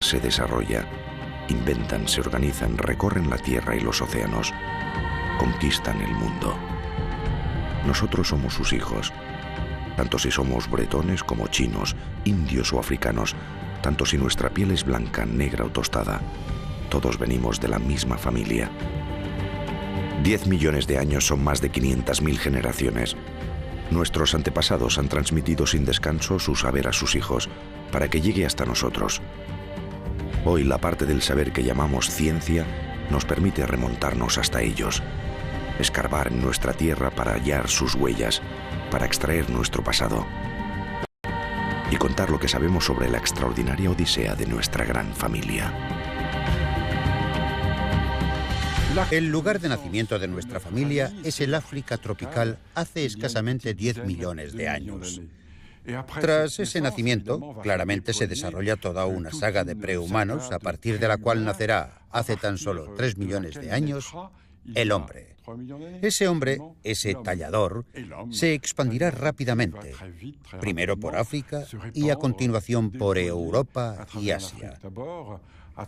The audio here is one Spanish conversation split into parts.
se desarrolla, inventan, se organizan, recorren la tierra y los océanos, conquistan el mundo. Nosotros somos sus hijos, tanto si somos bretones como chinos, indios o africanos, tanto si nuestra piel es blanca, negra o tostada. Todos venimos de la misma familia. 10 millones de años son más de 500.000 generaciones. Nuestros antepasados han transmitido sin descanso su saber a sus hijos, para que llegue hasta nosotros. Hoy la parte del saber que llamamos ciencia nos permite remontarnos hasta ellos, escarbar en nuestra tierra para hallar sus huellas, para extraer nuestro pasado y contar lo que sabemos sobre la extraordinaria odisea de nuestra gran familia. El lugar de nacimiento de nuestra familia es el África tropical hace escasamente 10 millones de años. Tras ese nacimiento, claramente se desarrolla toda una saga de prehumanos, a partir de la cual nacerá, hace tan solo 3 millones de años, el hombre. Ese hombre, ese tallador, se expandirá rápidamente, primero por África y a continuación por Europa y Asia.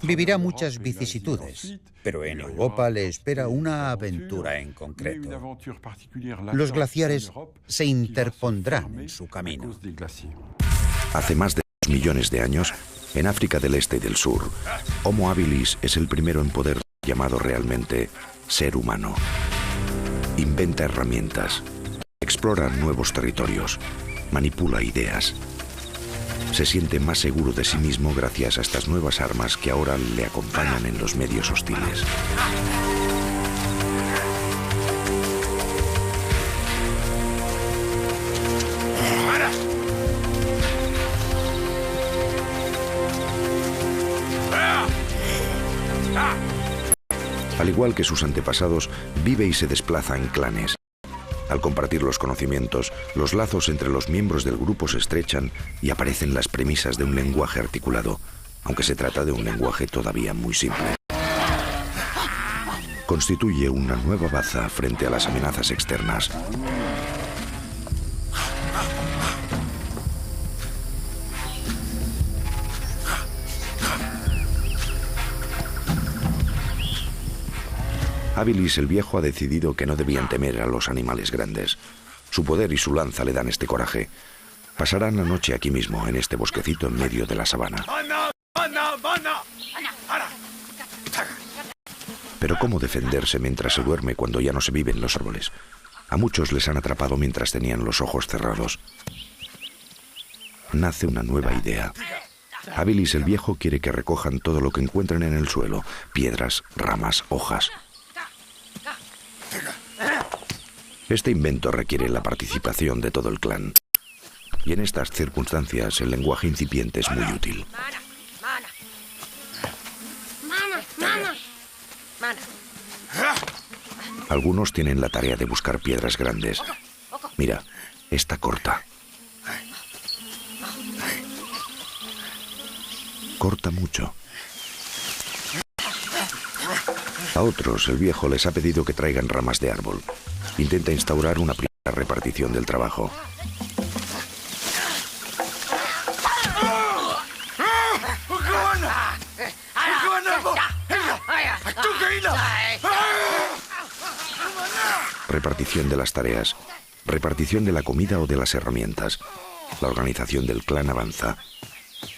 Vivirá muchas vicisitudes, pero en Europa le espera una aventura en concreto. Los glaciares se interpondrán en su camino. Hace más de 2 millones de años, en África del Este y del Sur, Homo habilis es el primero en poder llamado realmente ser humano. Inventa herramientas, explora nuevos territorios, manipula ideas. Se siente más seguro de sí mismo gracias a estas nuevas armas que ahora le acompañan en los medios hostiles. Al igual que sus antepasados, vive y se desplaza en clanes. Al compartir los conocimientos, los lazos entre los miembros del grupo se estrechan y aparecen las premisas de un lenguaje articulado, aunque se trata de un lenguaje todavía muy simple. Constituye una nueva baza frente a las amenazas externas. Habilis el Viejo ha decidido que no debían temer a los animales grandes. Su poder y su lanza le dan este coraje. Pasarán la noche aquí mismo, en este bosquecito en medio de la sabana. Pero ¿cómo defenderse mientras se duerme cuando ya no se vive en los árboles? A muchos les han atrapado mientras tenían los ojos cerrados. Nace una nueva idea. Habilis el Viejo quiere que recojan todo lo que encuentren en el suelo: piedras, ramas, hojas. Este invento requiere la participación de todo el clan. Y en estas circunstancias el lenguaje incipiente es muy útil. Algunos tienen la tarea de buscar piedras grandes. Mira, esta corta. Corta mucho. A otros, el Viejo les ha pedido que traigan ramas de árbol. Intenta instaurar una primera repartición del trabajo. Repartición de las tareas, repartición de la comida o de las herramientas. La organización del clan avanza.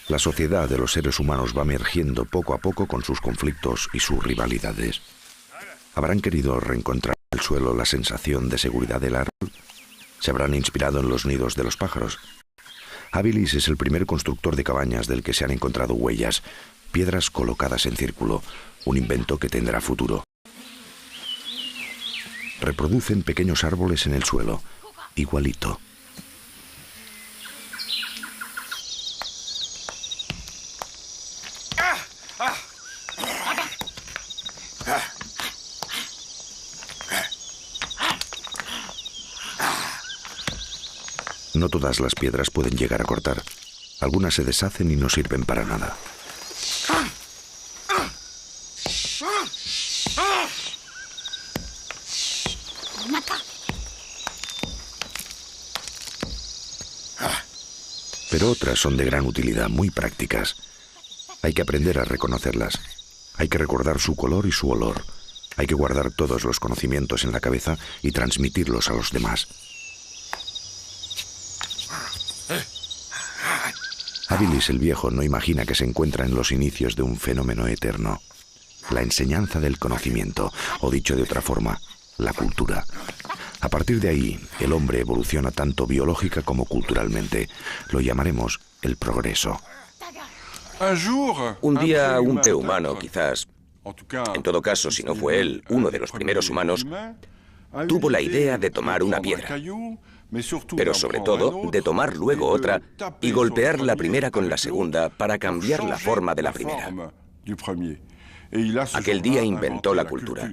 La sociedad de los seres humanos va emergiendo poco a poco con sus conflictos y sus rivalidades. ¿Habrán querido reencontrar en el suelo la sensación de seguridad del árbol? ¿Se habrán inspirado en los nidos de los pájaros? Habilis es el primer constructor de cabañas del que se han encontrado huellas, piedras colocadas en círculo, un invento que tendrá futuro. Reproducen pequeños árboles en el suelo, igualito. No todas las piedras pueden llegar a cortar. Algunas se deshacen y no sirven para nada. Pero otras son de gran utilidad, muy prácticas. Hay que aprender a reconocerlas. Hay que recordar su color y su olor. Hay que guardar todos los conocimientos en la cabeza y transmitirlos a los demás. Habilis el Viejo no imagina que se encuentra en los inicios de un fenómeno eterno. La enseñanza del conocimiento, o dicho de otra forma, la cultura. A partir de ahí, el hombre evoluciona tanto biológica como culturalmente. Lo llamaremos el progreso. Un día, un prehumano, quizás, en todo caso, si no fue él, uno de los primeros humanos, tuvo la idea de tomar una piedra, pero sobre todo de tomar luego otra y golpear la primera con la segunda para cambiar la forma de la primera. Aquel día inventó la cultura.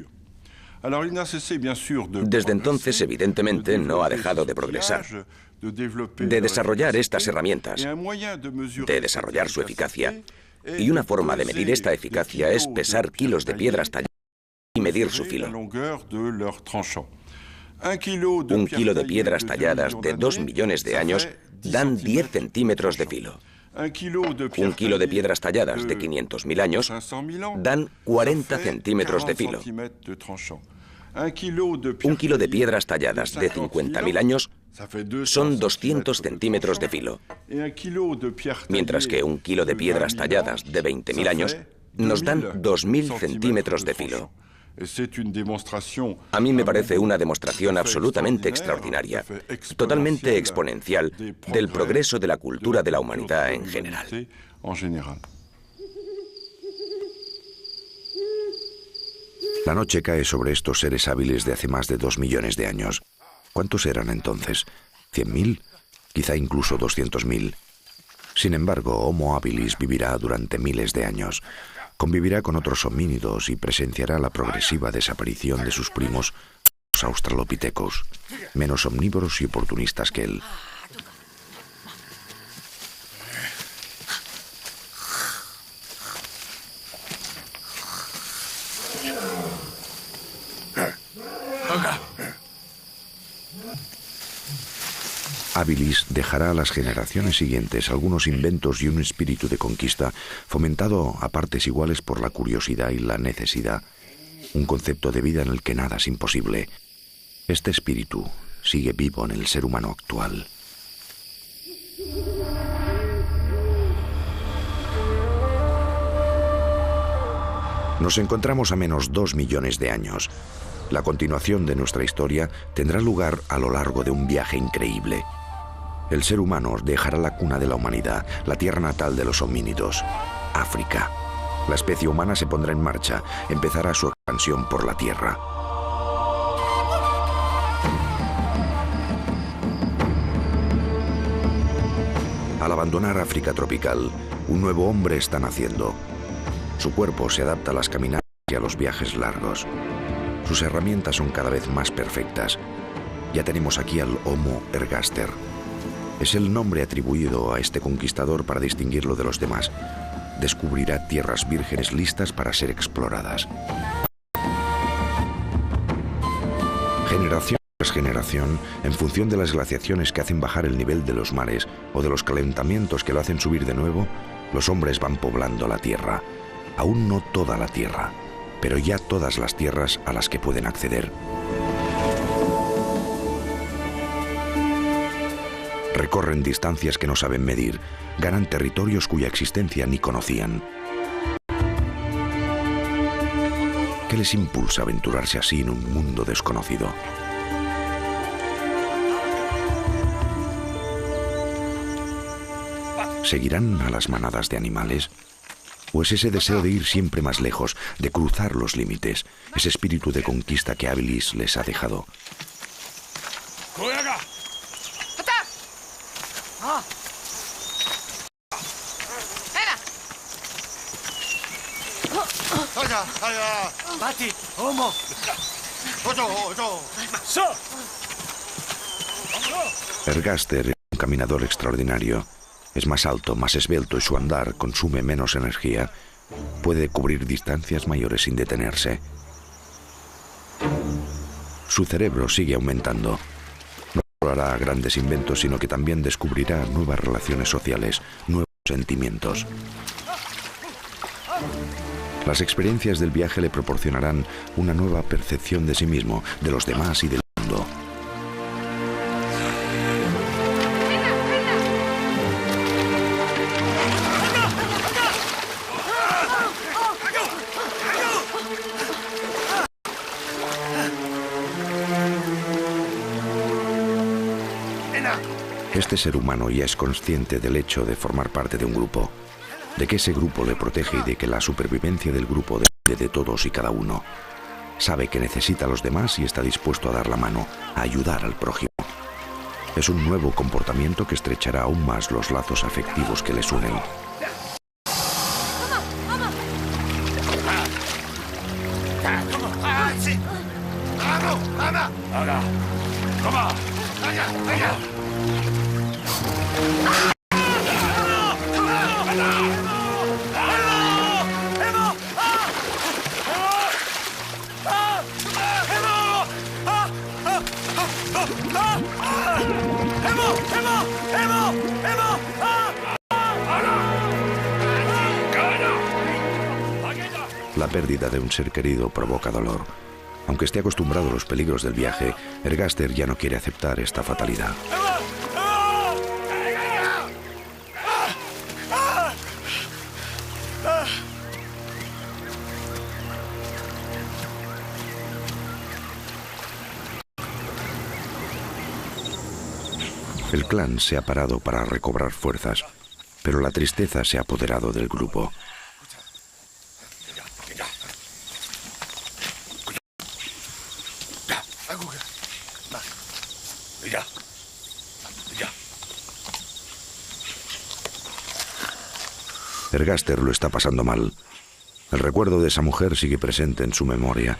Desde entonces, evidentemente, no ha dejado de progresar, de desarrollar estas herramientas, de desarrollar su eficacia. Y una forma de medir esta eficacia es pesar kilos de piedras talladas y medir su filo. Un kilo de piedras talladas de 2 millones de años dan 10 centímetros de filo. Un kilo de piedras talladas de 500.000 años dan 40 centímetros de filo. Un kilo de piedras talladas de 50.000 años son 200 centímetros de filo, mientras que un kilo de piedras talladas de 20.000 años nos dan 2.000 centímetros de filo. A mí me parece una demostración absolutamente extraordinaria, totalmente exponencial del progreso de la cultura de la humanidad en general. La noche cae sobre estos seres hábiles de hace más de 2 millones de años. ¿Cuántos eran entonces? ¿100.000? Quizá incluso 200.000. Sin embargo, Homo habilis vivirá durante miles de años. Convivirá con otros homínidos y presenciará la progresiva desaparición de sus primos, los australopithecus, menos omnívoros y oportunistas que él. Habilis dejará a las generaciones siguientes algunos inventos y un espíritu de conquista fomentado a partes iguales por la curiosidad y la necesidad. Un concepto de vida en el que nada es imposible. Este espíritu sigue vivo en el ser humano actual. Nos encontramos a menos 2 millones de años. La continuación de nuestra historia tendrá lugar a lo largo de un viaje increíble. El ser humano dejará la cuna de la humanidad, la tierra natal de los homínidos, África. La especie humana se pondrá en marcha, empezará su expansión por la tierra. Al abandonar África tropical, un nuevo hombre está naciendo. Su cuerpo se adapta a las caminatas y a los viajes largos. Sus herramientas son cada vez más perfectas. Ya tenemos aquí al Homo ergaster. Es el nombre atribuido a este conquistador para distinguirlo de los demás. Descubrirá tierras vírgenes listas para ser exploradas. Generación tras generación, en función de las glaciaciones que hacen bajar el nivel de los mares o de los calentamientos que lo hacen subir de nuevo, los hombres van poblando la tierra. Aún no toda la tierra, pero ya todas las tierras a las que pueden acceder. Recorren distancias que no saben medir, ganan territorios cuya existencia ni conocían. ¿Qué les impulsa a aventurarse así en un mundo desconocido? ¿Seguirán a las manadas de animales? ¿O es ese deseo de ir siempre más lejos, de cruzar los límites, ese espíritu de conquista que Habilis les ha dejado? Ergaster es un caminador extraordinario. Es más alto, más esbelto y su andar consume menos energía. Puede cubrir distancias mayores sin detenerse. Su cerebro sigue aumentando. No solo hará grandes inventos, sino que también descubrirá nuevas relaciones sociales, nuevos sentimientos. Las experiencias del viaje le proporcionarán una nueva percepción de sí mismo, de los demás y del mundo. Este ser humano ya es consciente del hecho de formar parte de un grupo, de que ese grupo le protege y de que la supervivencia del grupo depende de todos y cada uno. Sabe que necesita a los demás y está dispuesto a dar la mano, a ayudar al prójimo. Es un nuevo comportamiento que estrechará aún más los lazos afectivos que les unen. La pérdida de un ser querido provoca dolor. Aunque esté acostumbrado a los peligros del viaje, Ergaster ya no quiere aceptar esta fatalidad. El clan se ha parado para recobrar fuerzas, pero la tristeza se ha apoderado del grupo. Ergaster lo está pasando mal. El recuerdo de esa mujer sigue presente en su memoria.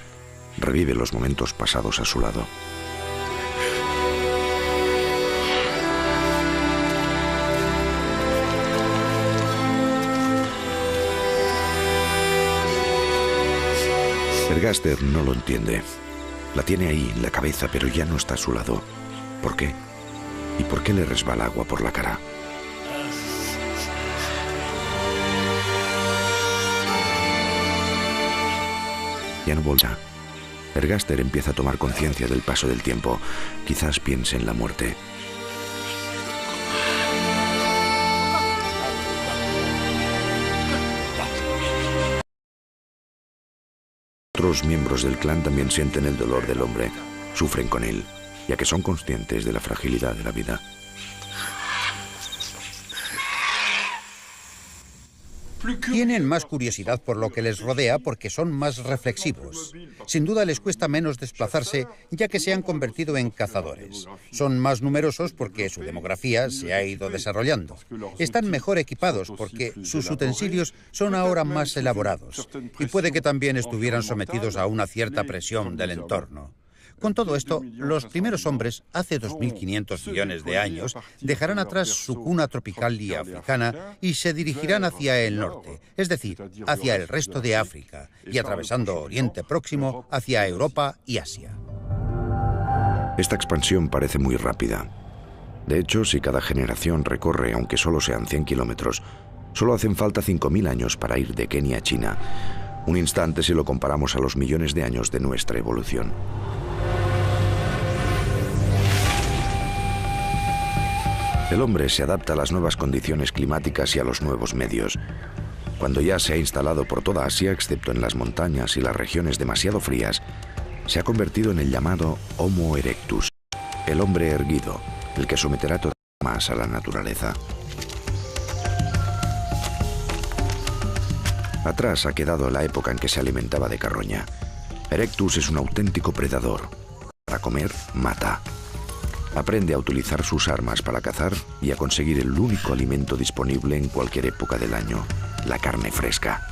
Revive los momentos pasados a su lado. Ergaster no lo entiende. La tiene ahí en la cabeza, pero ya no está a su lado. ¿Por qué? ¿Y por qué le resbala agua por la cara? Ya no volverá. Ergaster empieza a tomar conciencia del paso del tiempo. Quizás piense en la muerte. Otros miembros del clan también sienten el dolor del hombre, sufren con él, ya que son conscientes de la fragilidad de la vida. Tienen más curiosidad por lo que les rodea porque son más reflexivos. Sin duda les cuesta menos desplazarse, ya que se han convertido en cazadores. Son más numerosos porque su demografía se ha ido desarrollando. Están mejor equipados porque sus utensilios son ahora más elaborados. Y puede que también estuvieran sometidos a una cierta presión del entorno. Con todo esto, los primeros hombres, hace 2.500 millones de años, dejarán atrás su cuna tropical y africana y se dirigirán hacia el norte, es decir, hacia el resto de África, y atravesando Oriente Próximo hacia Europa y Asia. Esta expansión parece muy rápida. De hecho, si cada generación recorre, aunque solo sean 100 kilómetros, solo hacen falta 5.000 años para ir de Kenia a China. Un instante si lo comparamos a los millones de años de nuestra evolución. El hombre se adapta a las nuevas condiciones climáticas y a los nuevos medios. Cuando ya se ha instalado por toda Asia, excepto en las montañas y las regiones demasiado frías, se ha convertido en el llamado Homo erectus, el hombre erguido, el que someterá todavía más a la naturaleza. Atrás ha quedado la época en que se alimentaba de carroña. Erectus es un auténtico predador. Para comer, mata. Aprende a utilizar sus armas para cazar y a conseguir el único alimento disponible en cualquier época del año, la carne fresca.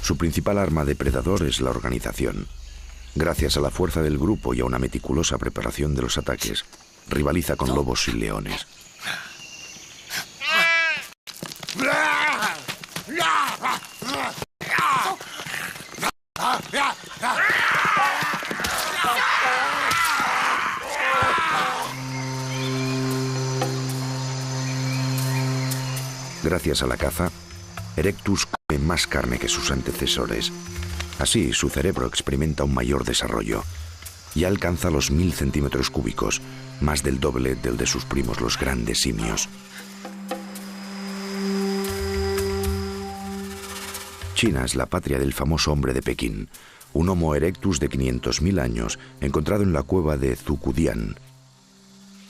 Su principal arma depredador es la organización. Gracias a la fuerza del grupo y a una meticulosa preparación de los ataques, rivaliza con lobos y leones. Gracias a la caza, Erectus come más carne que sus antecesores. Así, su cerebro experimenta un mayor desarrollo y alcanza los 1000 centímetros cúbicos, más del doble del de sus primos los grandes simios. China es la patria del famoso hombre de Pekín, un Homo erectus de 500.000 años encontrado en la cueva de Zucudian.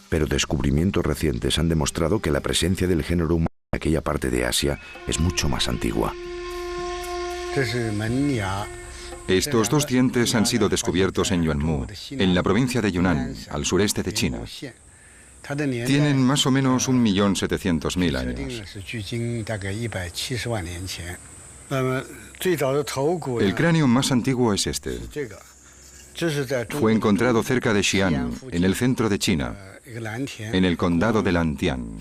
Pero descubrimientos recientes han demostrado que la presencia del género humano en aquella parte de Asia es mucho más antigua. Estos 2 dientes han sido descubiertos en Yuanmu, en la provincia de Yunnan, al sureste de China. Tienen más o menos 1.700.000 años. El cráneo más antiguo es este. Fue encontrado cerca de Xi'an, en el centro de China, en el condado de Lantian.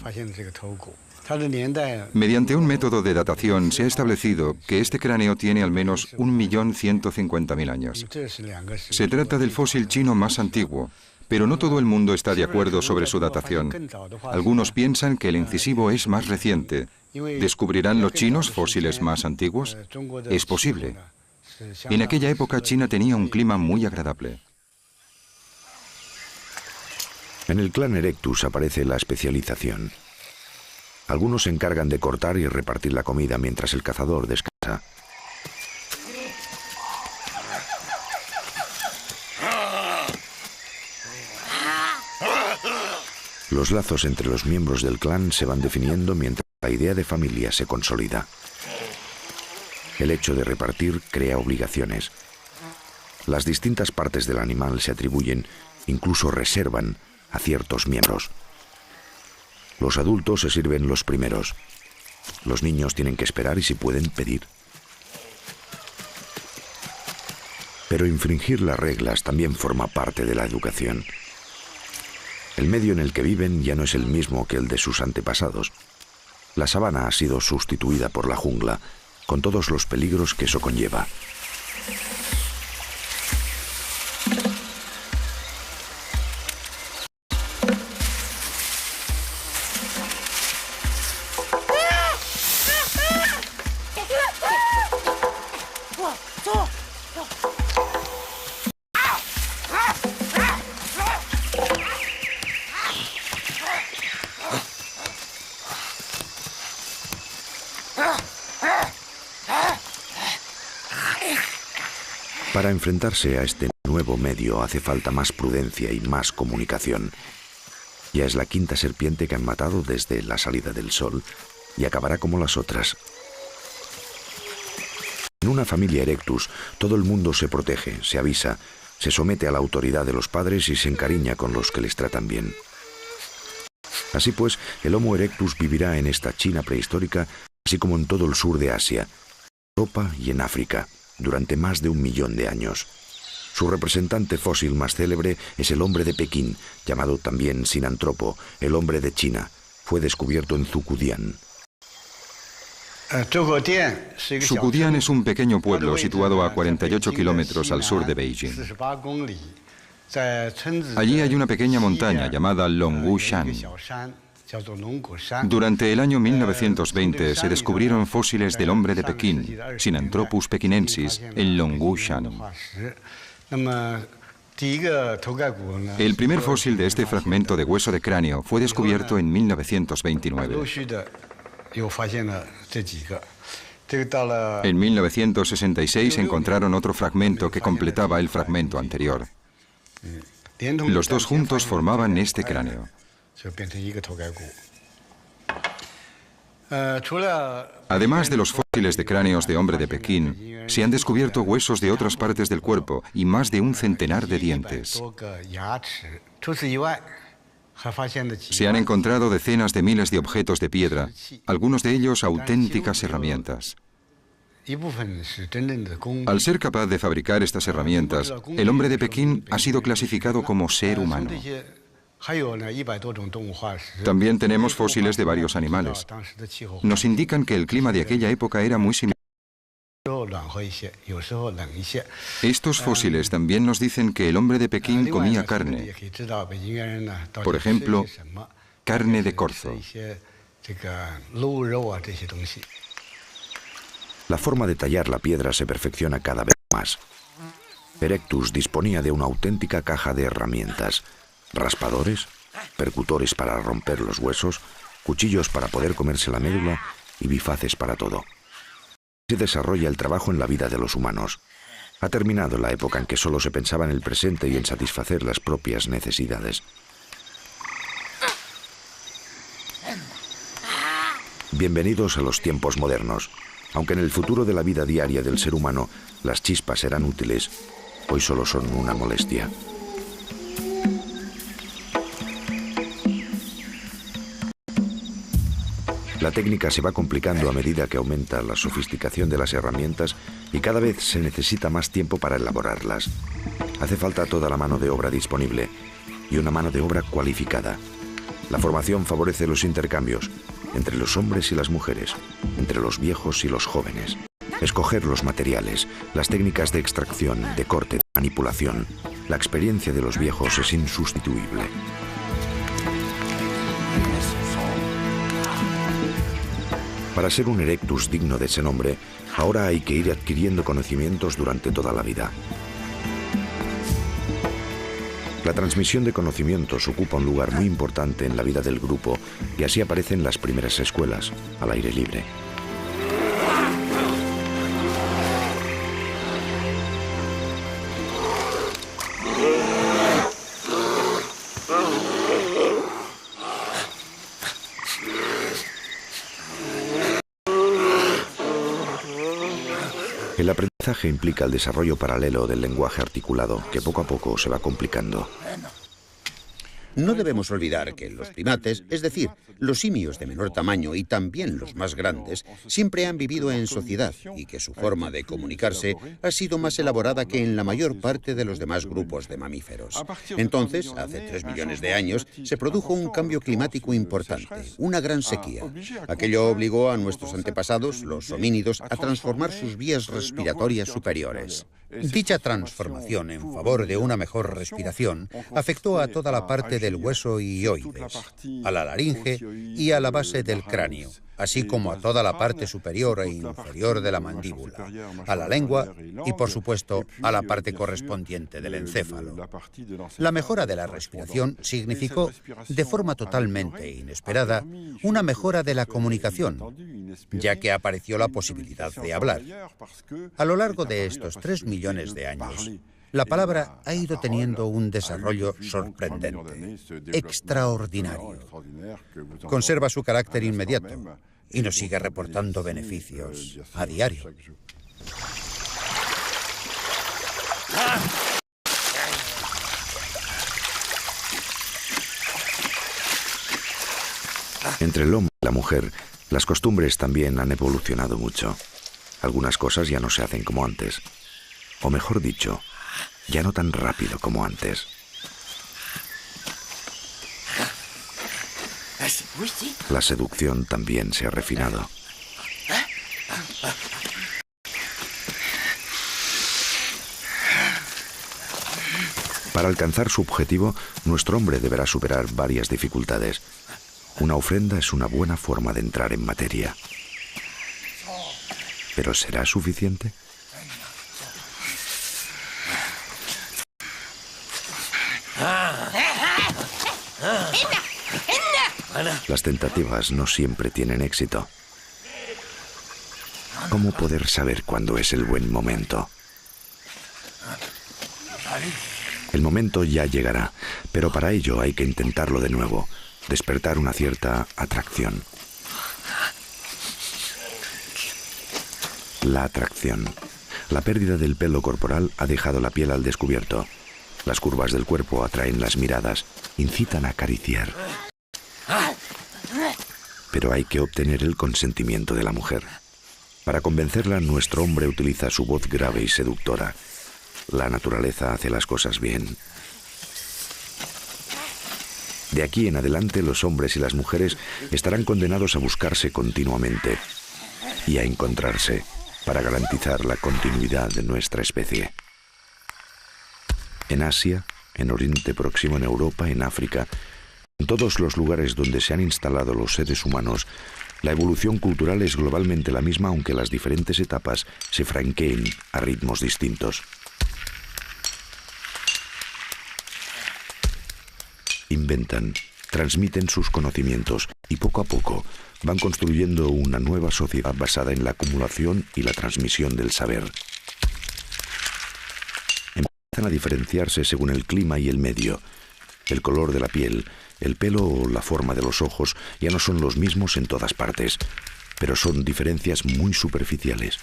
Mediante un método de datación se ha establecido que este cráneo tiene al menos 1.150.000 años. Se trata del fósil chino más antiguo, pero no todo el mundo está de acuerdo sobre su datación. Algunos piensan que el incisivo es más reciente. ¿Descubrirán los chinos fósiles más antiguos? Es posible. En aquella época China tenía un clima muy agradable. En el clan Erectus aparece la especialización. Algunos se encargan de cortar y repartir la comida mientras el cazador descansa. Los lazos entre los miembros del clan se van definiendo mientras la idea de familia se consolida. El hecho de repartir crea obligaciones. Las distintas partes del animal se atribuyen, incluso reservan, a ciertos miembros. Los adultos se sirven los primeros. Los niños tienen que esperar y, si pueden, pedir. Pero infringir las reglas también forma parte de la educación. El medio en el que viven ya no es el mismo que el de sus antepasados. La sabana ha sido sustituida por la jungla, con todos los peligros que eso conlleva. Para enfrentarse a este nuevo medio hace falta más prudencia y más comunicación. Ya es la 5ª serpiente que han matado desde la salida del sol y acabará como las otras. En una familia Erectus, todo el mundo se protege, se avisa, se somete a la autoridad de los padres y se encariña con los que les tratan bien. Así pues, el Homo Erectus vivirá en esta China prehistórica, así como en todo el sur de Asia, en Europa y en África, durante más de 1 millón de años. Su representante fósil más célebre es el hombre de Pekín, llamado también Sinantropo, el hombre de China. Fue descubierto en Zucudian. Zucudian es un pequeño pueblo situado a 48 kilómetros al sur de Beijing. Allí hay una pequeña montaña llamada Longgushan. Durante el año 1920 se descubrieron fósiles del hombre de Pekín, Sinanthropus pekinensis, en Longgushan. El primer fósil de este fragmento de hueso de cráneo fue descubierto en 1929. En 1966 encontraron otro fragmento que completaba el fragmento anterior. Los dos juntos formaban este cráneo. Además de los fósiles de cráneos de hombre de Pekín, se han descubierto huesos de otras partes del cuerpo y más de 100 de dientes. Se han encontrado decenas de miles de objetos de piedra, algunos de ellos auténticas herramientas. Al ser capaz de fabricar estas herramientas, el hombre de Pekín ha sido clasificado como ser humano. También tenemos fósiles de varios animales. Nos indican que el clima de aquella época era muy similar. Estos fósiles también nos dicen que el hombre de Pekín comía carne. Por ejemplo, carne de corzo. La forma de tallar la piedra se perfecciona cada vez más. Erectus disponía de una auténtica caja de herramientas: raspadores, percutores para romper los huesos, cuchillos para poder comerse la médula y bifaces para todo. Se desarrolla el trabajo en la vida de los humanos. Ha terminado la época en que solo se pensaba en el presente y en satisfacer las propias necesidades. Bienvenidos a los tiempos modernos. Aunque en el futuro de la vida diaria del ser humano las chispas serán útiles, hoy solo son una molestia. La técnica se va complicando a medida que aumenta la sofisticación de las herramientas y cada vez se necesita más tiempo para elaborarlas. Hace falta toda la mano de obra disponible y una mano de obra cualificada. La formación favorece los intercambios entre los hombres y las mujeres, entre los viejos y los jóvenes. Escoger los materiales, las técnicas de extracción, de corte, de manipulación. La experiencia de los viejos es insustituible. Para ser un erectus digno de ese nombre, ahora hay que ir adquiriendo conocimientos durante toda la vida. La transmisión de conocimientos ocupa un lugar muy importante en la vida del grupo y así aparecen las primeras escuelas, al aire libre. El aprendizaje implica el desarrollo paralelo del lenguaje articulado, que poco a poco se va complicando. No debemos olvidar que los primates, es decir, los simios de menor tamaño y también los más grandes, siempre han vivido en sociedad y que su forma de comunicarse ha sido más elaborada que en la mayor parte de los demás grupos de mamíferos. Entonces, hace 3 millones de años, se produjo un cambio climático importante, una gran sequía. Aquello obligó a nuestros antepasados, los homínidos, a transformar sus vías respiratorias superiores. Dicha transformación en favor de una mejor respiración afectó a toda la parte del hueso ioides, a la laringe y a la base del cráneo, así como a toda la parte superior e inferior de la mandíbula, a la lengua y, por supuesto, a la parte correspondiente del encéfalo. La mejora de la respiración significó, de forma totalmente inesperada, una mejora de la comunicación, ya que apareció la posibilidad de hablar. A lo largo de estos 3 millones de años, la palabra ha ido teniendo un desarrollo sorprendente, extraordinario. Conserva su carácter inmediato y nos sigue reportando beneficios a diario. Entre el hombre y la mujer, las costumbres también han evolucionado mucho. Algunas cosas ya no se hacen como antes. O mejor dicho, ya no tan rápido como antes. La seducción también se ha refinado. Para alcanzar su objetivo, nuestro hombre deberá superar varias dificultades. Una ofrenda es una buena forma de entrar en materia. ¿Pero será suficiente? Las tentativas no siempre tienen éxito. ¿Cómo poder saber cuándo es el buen momento? El momento ya llegará, pero para ello hay que intentarlo de nuevo, despertar una cierta atracción. La atracción. La pérdida del pelo corporal ha dejado la piel al descubierto. Las curvas del cuerpo atraen las miradas, incitan a acariciar. Pero hay que obtener el consentimiento de la mujer. Para convencerla, nuestro hombre utiliza su voz grave y seductora. La naturaleza hace las cosas bien. De aquí en adelante, los hombres y las mujeres estarán condenados a buscarse continuamente y a encontrarse para garantizar la continuidad de nuestra especie. En Asia, en Oriente Próximo, en Europa, en África, En todos los lugares donde se han instalado los seres humanos, la evolución cultural es globalmente la misma, aunque las diferentes etapas se franqueen a ritmos distintos. Inventan, transmiten sus conocimientos y poco a poco van construyendo una nueva sociedad basada en la acumulación y la transmisión del saber. Empiezan a diferenciarse según el clima y el medio. El color de la piel, el pelo o la forma de los ojos ya no son los mismos en todas partes, pero son diferencias muy superficiales.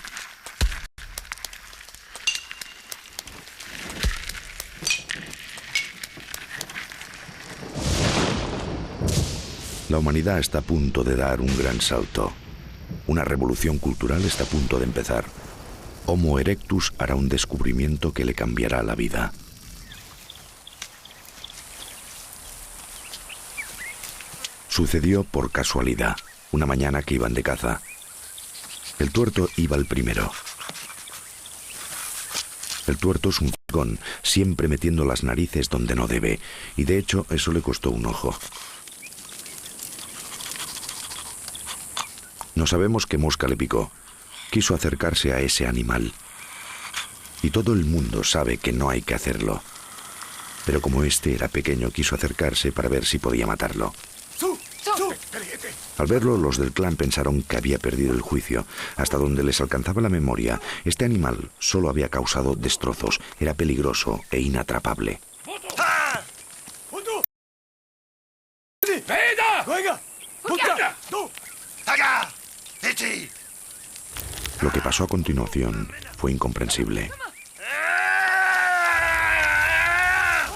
La humanidad está a punto de dar un gran salto. Una revolución cultural está a punto de empezar. Homo erectus hará un descubrimiento que le cambiará la vida. Sucedió por casualidad, una mañana que iban de caza. El tuerto iba el primero. El tuerto es un fregón, siempre metiendo las narices donde no debe, y de hecho eso le costó un ojo. No sabemos qué mosca le picó. Quiso acercarse a ese animal. Y todo el mundo sabe que no hay que hacerlo. Pero como este era pequeño, quiso acercarse para ver si podía matarlo. Al verlo, los del clan pensaron que había perdido el juicio. Hasta donde les alcanzaba la memoria, este animal solo había causado destrozos. Era peligroso e inatrapable. Lo que pasó a continuación fue incomprensible.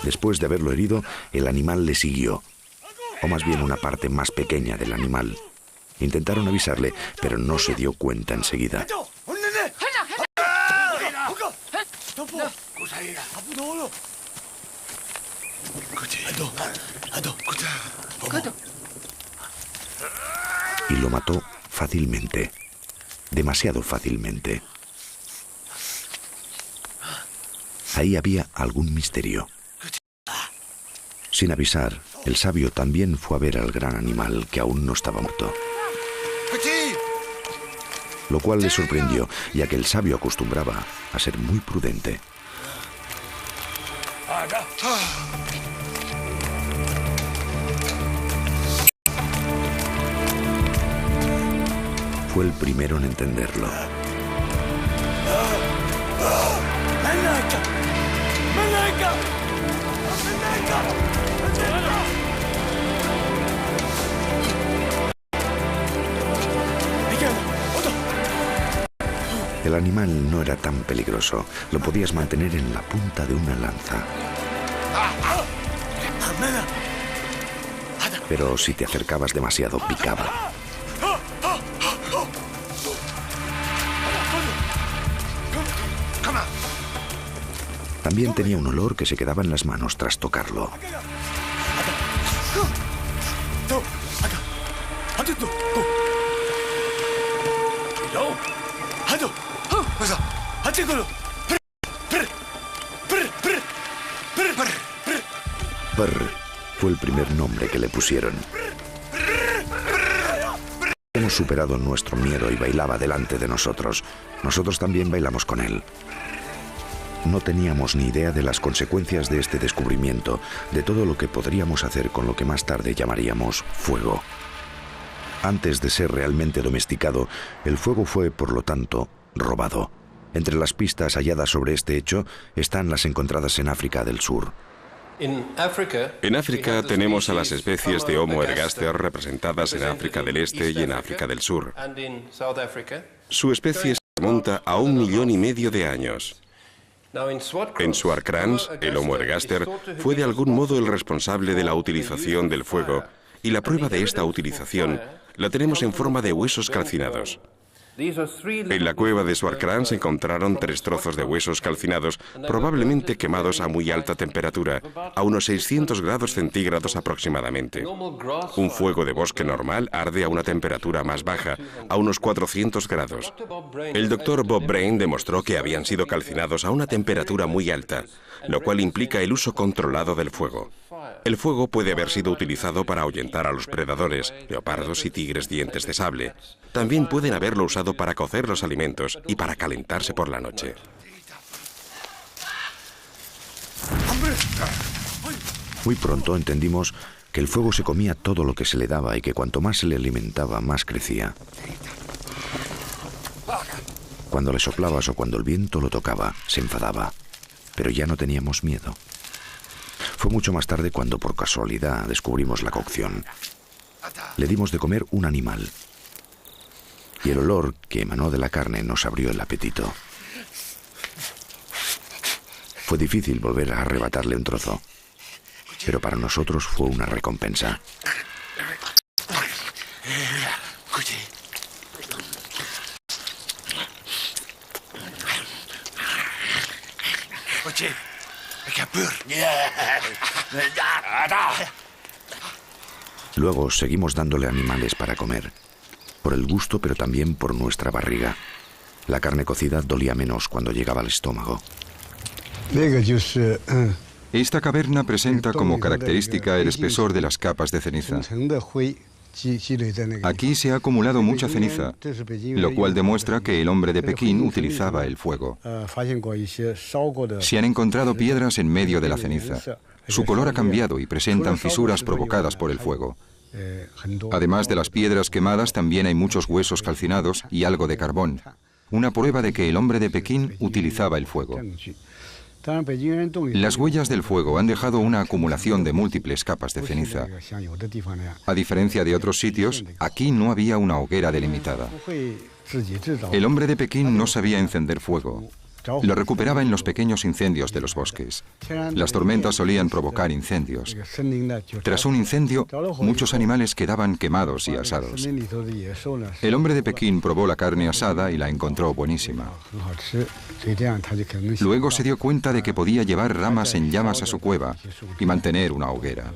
Después de haberlo herido, el animal le siguió, o más bien una parte más pequeña del animal. Intentaron avisarle, pero no se dio cuenta enseguida. Y lo mató fácilmente, demasiado fácilmente. Ahí había algún misterio. Sin avisar, el sabio también fue a ver al gran animal que aún no estaba muerto. Lo cual le sorprendió, ya que el sabio acostumbraba a ser muy prudente. Fue el primero en entenderlo. El animal no era tan peligroso. Lo podías mantener en la punta de una lanza. Pero si te acercabas demasiado, picaba. También tenía un olor que se quedaba en las manos tras tocarlo. Brr fue el primer nombre que le pusieron. Hemos superado nuestro miedo y bailaba delante de nosotros. Nosotros también bailamos con él. No teníamos ni idea de las consecuencias de este descubrimiento, de todo lo que podríamos hacer con lo que más tarde llamaríamos fuego. Antes de ser realmente domesticado, el fuego fue, por lo tanto, robado. Entre las pistas halladas sobre este hecho están las encontradas en África del Sur. En África tenemos a las especies de Homo ergaster representadas en África del Este y en África del Sur. Su especie se remonta a 1,5 millones de años. En Swartkrans, el Homo ergaster fue de algún modo el responsable de la utilización del fuego, y la prueba de esta utilización la tenemos en forma de huesos calcinados. En la cueva de Suarkrán se encontraron 3 trozos de huesos calcinados, probablemente quemados a muy alta temperatura, a unos 600 grados centígrados aproximadamente. Un fuego de bosque normal arde a una temperatura más baja, a unos 400 grados. El doctor Bob Brain demostró que habían sido calcinados a una temperatura muy alta, lo cual implica el uso controlado del fuego. El fuego puede haber sido utilizado para ahuyentar a los predadores, leopardos y tigres dientes de sable. También pueden haberlo usado para cocer los alimentos y para calentarse por la noche. Muy pronto entendimos que el fuego se comía todo lo que se le daba y que cuanto más se le alimentaba, más crecía. Cuando le soplabas o cuando el viento lo tocaba, se enfadaba, pero ya no teníamos miedo. Fue mucho más tarde cuando por casualidad descubrimos la cocción. Le dimos de comer un animal y el olor que emanó de la carne nos abrió el apetito. Fue difícil volver a arrebatarle un trozo, pero para nosotros fue una recompensa. Luego seguimos dándole animales para comer, por el gusto pero también por nuestra barriga. La carne cocida dolía menos cuando llegaba al estómago. Esta caverna presenta como característica el espesor de las capas de ceniza. Aquí se ha acumulado mucha ceniza, lo cual demuestra que el hombre de Pekín utilizaba el fuego. Se han encontrado piedras en medio de la ceniza. Su color ha cambiado y presentan fisuras provocadas por el fuego. Además de las piedras quemadas, también hay muchos huesos calcinados y algo de carbón, una prueba de que el hombre de Pekín utilizaba el fuego. Las huellas del fuego han dejado una acumulación de múltiples capas de ceniza. A diferencia de otros sitios, aquí no había una hoguera delimitada. El hombre de Pekín no sabía encender fuego. Lo recuperaba en los pequeños incendios de los bosques. Las tormentas solían provocar incendios. Tras un incendio, muchos animales quedaban quemados y asados. El hombre de Pekín probó la carne asada y la encontró buenísima. Luego se dio cuenta de que podía llevar ramas en llamas a su cueva y mantener una hoguera.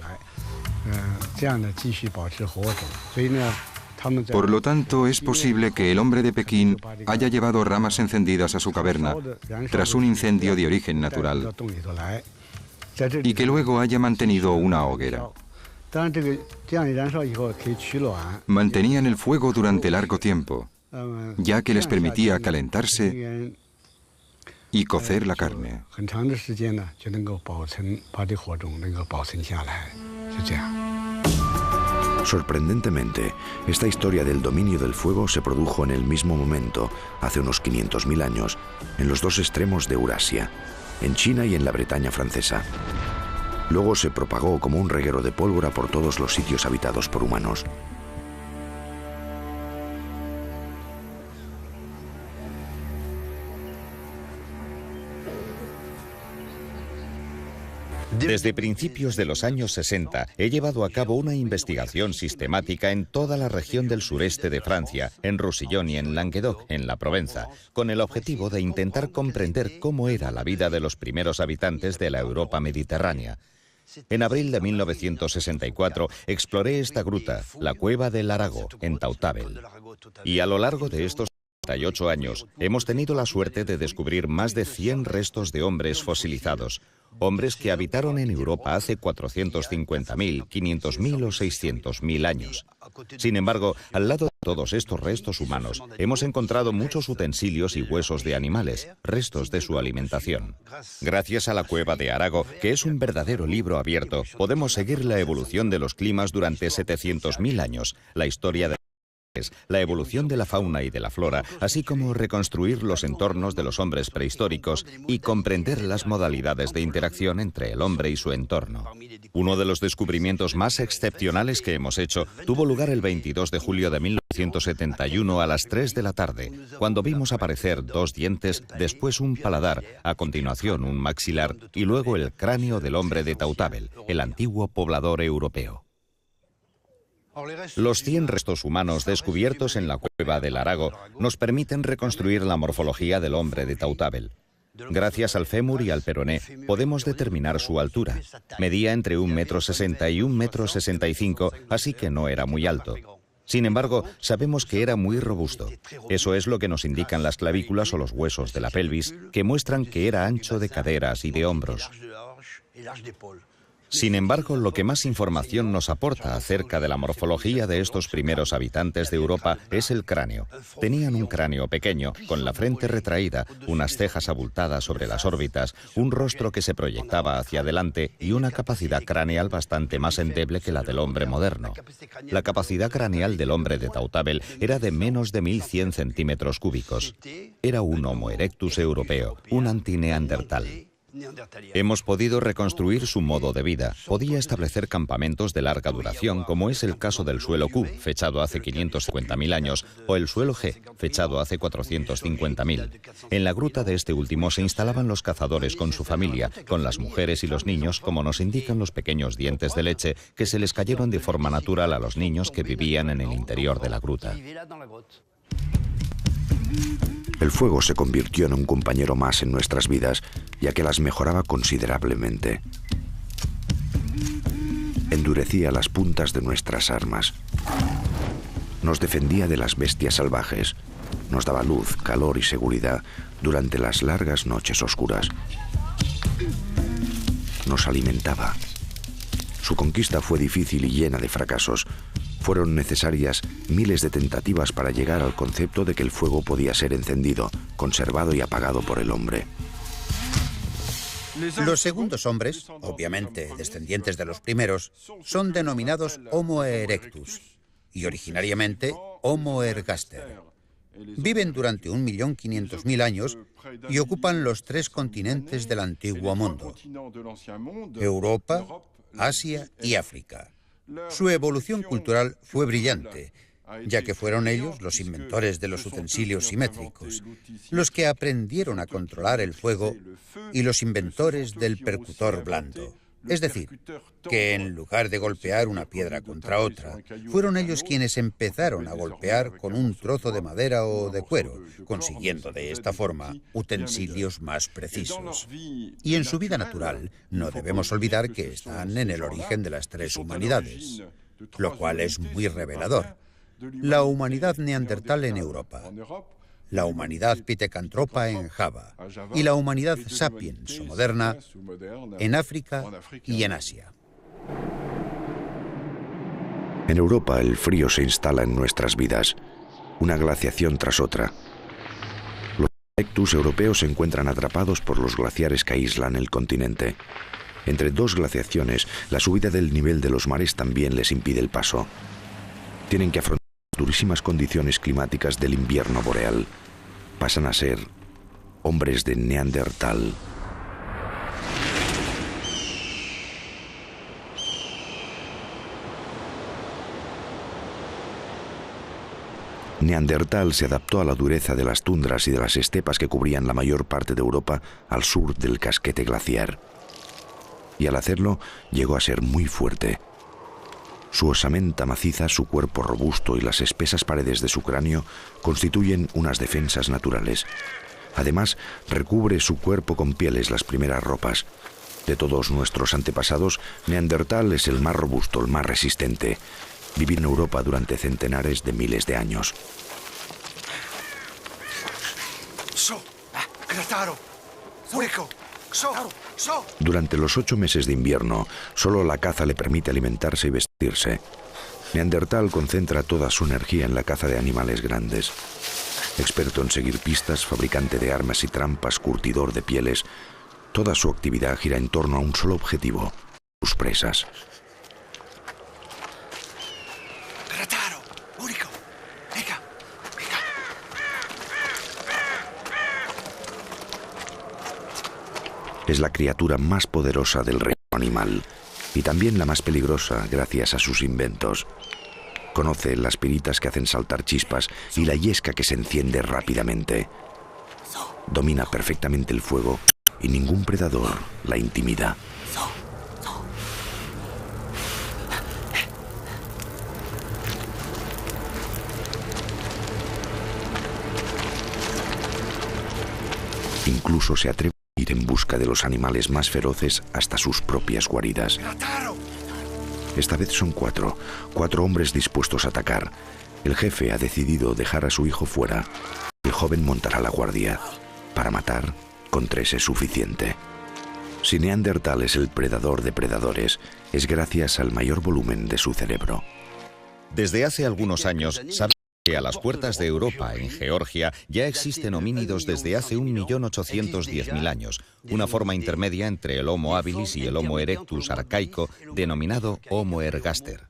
Por lo tanto, es posible que el hombre de Pekín haya llevado ramas encendidas a su caverna tras un incendio de origen natural y que luego haya mantenido una hoguera. Mantenían el fuego durante largo tiempo, ya que les permitía calentarse y cocer la carne. Sorprendentemente, esta historia del dominio del fuego se produjo en el mismo momento, hace unos 500.000 años, en los dos extremos de Eurasia, en China y en la Bretaña francesa. Luego se propagó como un reguero de pólvora por todos los sitios habitados por humanos. Desde principios de los años 60 he llevado a cabo una investigación sistemática en toda la región del sureste de Francia, en Roussillon y en Languedoc, en la Provenza, con el objetivo de intentar comprender cómo era la vida de los primeros habitantes de la Europa mediterránea. En abril de 1964 exploré esta gruta, la Cueva del Arago, en Tautàbel. Y a lo largo de estos 38 años hemos tenido la suerte de descubrir más de 100 restos de hombres fosilizados, hombres que habitaron en Europa hace 450.000, 500.000 o 600.000 años. Sin embargo, al lado de todos estos restos humanos, hemos encontrado muchos utensilios y huesos de animales, restos de su alimentación. Gracias a la Cueva de Arago, que es un verdadero libro abierto, podemos seguir la evolución de los climas durante 700.000 años, la historia de la evolución de la fauna y de la flora, así como reconstruir los entornos de los hombres prehistóricos y comprender las modalidades de interacción entre el hombre y su entorno. Uno de los descubrimientos más excepcionales que hemos hecho tuvo lugar el 22 de julio de 1971 a las 3 de la tarde, cuando vimos aparecer 2 dientes, después un paladar, a continuación un maxilar y luego el cráneo del hombre de Tautàbel, el antiguo poblador europeo. Los 100 restos humanos descubiertos en la cueva del Arago nos permiten reconstruir la morfología del hombre de Tautàbel. Gracias al fémur y al peroné podemos determinar su altura. Medía entre 1,60 m y 1,65 m, así que no era muy alto. Sin embargo, sabemos que era muy robusto. Eso es lo que nos indican las clavículas o los huesos de la pelvis, que muestran que era ancho de caderas y de hombros. Sin embargo, lo que más información nos aporta acerca de la morfología de estos primeros habitantes de Europa es el cráneo. Tenían un cráneo pequeño, con la frente retraída, unas cejas abultadas sobre las órbitas, un rostro que se proyectaba hacia adelante y una capacidad craneal bastante más endeble que la del hombre moderno. La capacidad craneal del hombre de Tautàbel era de menos de 1.100 centímetros cúbicos. Era un Homo erectus europeo, un antineandertal. Hemos podido reconstruir su modo de vida. Podía establecer campamentos de larga duración, como es el caso del suelo Q, fechado hace 550.000 años, o el suelo G, fechado hace 450.000. En la gruta de este último se instalaban los cazadores con su familia, con las mujeres y los niños, como nos indican los pequeños dientes de leche que se les cayeron de forma natural a los niños que vivían en el interior de la gruta. El fuego se convirtió en un compañero más en nuestras vidas, ya que las mejoraba considerablemente. Endurecía las puntas de nuestras armas. Nos defendía de las bestias salvajes. Nos daba luz, calor y seguridad durante las largas noches oscuras. Nos alimentaba. Su conquista fue difícil y llena de fracasos. Fueron necesarias miles de tentativas para llegar al concepto de que el fuego podía ser encendido, conservado y apagado por el hombre. Los segundos hombres, obviamente descendientes de los primeros, son denominados Homo erectus y originariamente Homo ergaster. Viven durante 1.500.000 años y ocupan los 3 continentes del antiguo mundo: Europa, Asia y África. Su evolución cultural fue brillante, ya que fueron ellos los inventores de los utensilios simétricos, los que aprendieron a controlar el fuego y los inventores del percutor blando. Es decir, que en lugar de golpear una piedra contra otra, fueron ellos quienes empezaron a golpear con un trozo de madera o de cuero, consiguiendo de esta forma utensilios más precisos. Y en su vida natural, no debemos olvidar que están en el origen de las 3 humanidades, lo cual es muy revelador. La humanidad neandertal en Europa, la humanidad pithecanthropa en Java y la humanidad sapiens o moderna en África y en Asia. En Europa el frío se instala en nuestras vidas, una glaciación tras otra. Los erectus europeos se encuentran atrapados por los glaciares que aíslan el continente. Entre 2 glaciaciones, la subida del nivel de los mares también les impide el paso. Tienen que afrontar las durísimas condiciones climáticas del invierno boreal. Pasan a ser hombres de Neandertal. Neandertal se adaptó a la dureza de las tundras y de las estepas que cubrían la mayor parte de Europa al sur del casquete glaciar. Y al hacerlo, llegó a ser muy fuerte. Su osamenta maciza, su cuerpo robusto y las espesas paredes de su cráneo constituyen unas defensas naturales. Además, recubre su cuerpo con pieles, las primeras ropas. De todos nuestros antepasados, Neandertal es el más robusto, el más resistente. Vivió en Europa durante centenares de miles de años. Durante los 8 meses de invierno, solo la caza le permite alimentarse y vestirse. Neandertal concentra toda su energía en la caza de animales grandes. Experto en seguir pistas, fabricante de armas y trampas, curtidor de pieles, toda su actividad gira en torno a un solo objetivo: sus presas. Es la criatura más poderosa del reino animal y también la más peligrosa gracias a sus inventos. Conoce las piritas que hacen saltar chispas y la yesca que se enciende rápidamente. Domina perfectamente el fuego y ningún predador la intimida. Incluso se atreve a ir en busca de los animales más feroces hasta sus propias guaridas. Esta vez son cuatro hombres dispuestos a atacar. El jefe ha decidido dejar a su hijo fuera. El joven montará la guardia. Para matar, con 3 es suficiente. Si Neandertal es el predador de predadores, es gracias al mayor volumen de su cerebro. Desde hace algunos años, sabe que a las puertas de Europa, en Georgia, ya existen homínidos desde hace 1.810.000 años, una forma intermedia entre el Homo habilis y el Homo erectus arcaico, denominado Homo ergaster.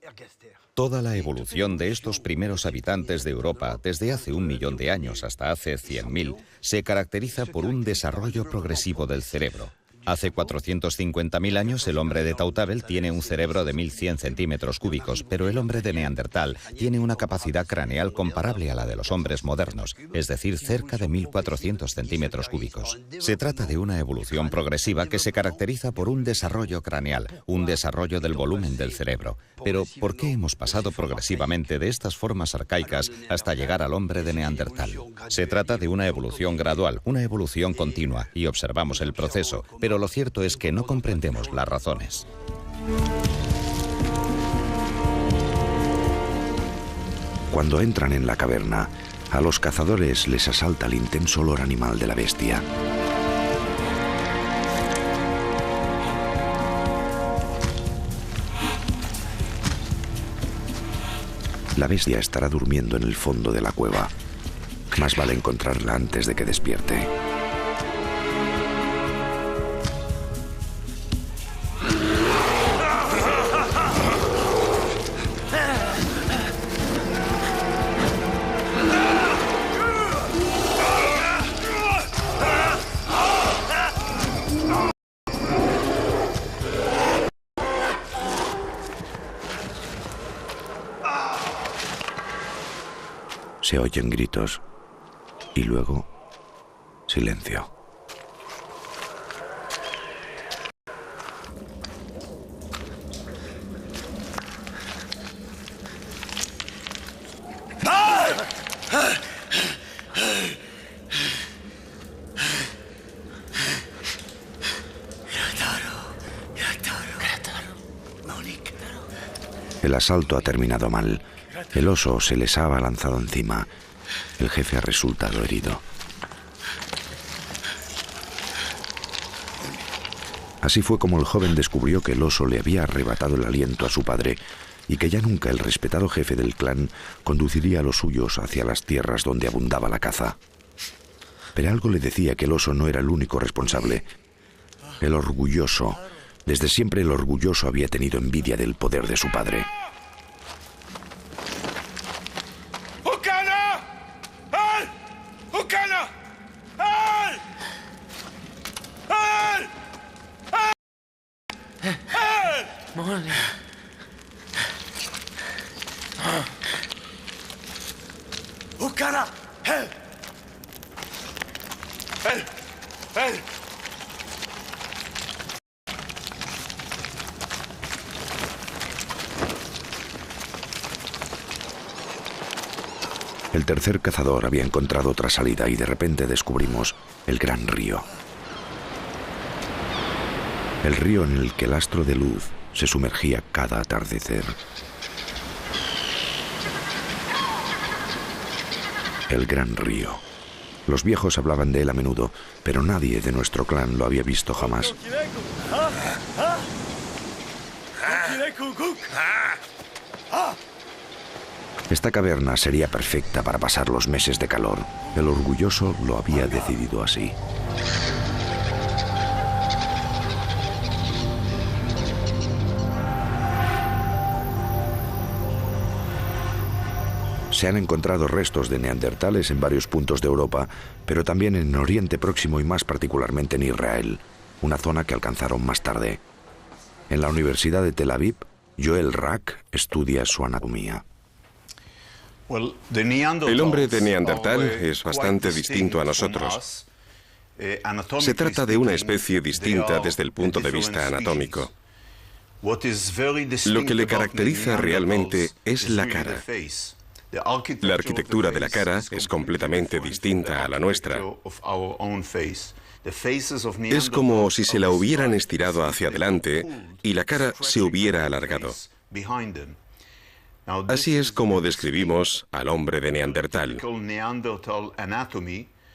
Toda la evolución de estos primeros habitantes de Europa, desde hace 1 millón de años hasta hace 100.000, se caracteriza por un desarrollo progresivo del cerebro. Hace 450.000 años el hombre de Tautabel tiene un cerebro de 1.100 centímetros cúbicos, pero el hombre de Neandertal tiene una capacidad craneal comparable a la de los hombres modernos, es decir, cerca de 1.400 centímetros cúbicos. Se trata de una evolución progresiva que se caracteriza por un desarrollo craneal, un desarrollo del volumen del cerebro. Pero, ¿por qué hemos pasado progresivamente de estas formas arcaicas hasta llegar al hombre de Neandertal? Se trata de una evolución gradual, una evolución continua, y observamos el proceso, pero lo cierto es que no comprendemos las razones. Cuando entran en la caverna, a los cazadores les asalta el intenso olor animal de la bestia. La bestia estará durmiendo en el fondo de la cueva. Más vale encontrarla antes de que despierte. Se oyen gritos y luego silencio. El asalto ha terminado mal. El oso se les ha abalanzado encima. El jefe ha resultado herido. Así fue como el joven descubrió que el oso le había arrebatado el aliento a su padre y que ya nunca el respetado jefe del clan conduciría a los suyos hacia las tierras donde abundaba la caza. Pero algo le decía que el oso no era el único responsable. El orgulloso, desde siempre el orgulloso había tenido envidia del poder de su padre. El tercer cazador había encontrado otra salida y de repente descubrimos el gran río. El río en el que el astro de luz se sumergía cada atardecer. El gran río. Los viejos hablaban de él a menudo, pero nadie de nuestro clan lo había visto jamás. Esta caverna sería perfecta para pasar los meses de calor. El orgulloso lo había decidido así. Se han encontrado restos de neandertales en varios puntos de Europa, pero también en Oriente Próximo y más particularmente en Israel, una zona que alcanzaron más tarde. En la Universidad de Tel Aviv, Joel Rack estudia su anatomía. El hombre de Neandertal es bastante distinto a nosotros. Se trata de una especie distinta desde el punto de vista anatómico. Lo que le caracteriza realmente es la cara. La arquitectura de la cara es completamente distinta a la nuestra. Es como si se la hubieran estirado hacia adelante y la cara se hubiera alargado. Así es como describimos al hombre de Neandertal.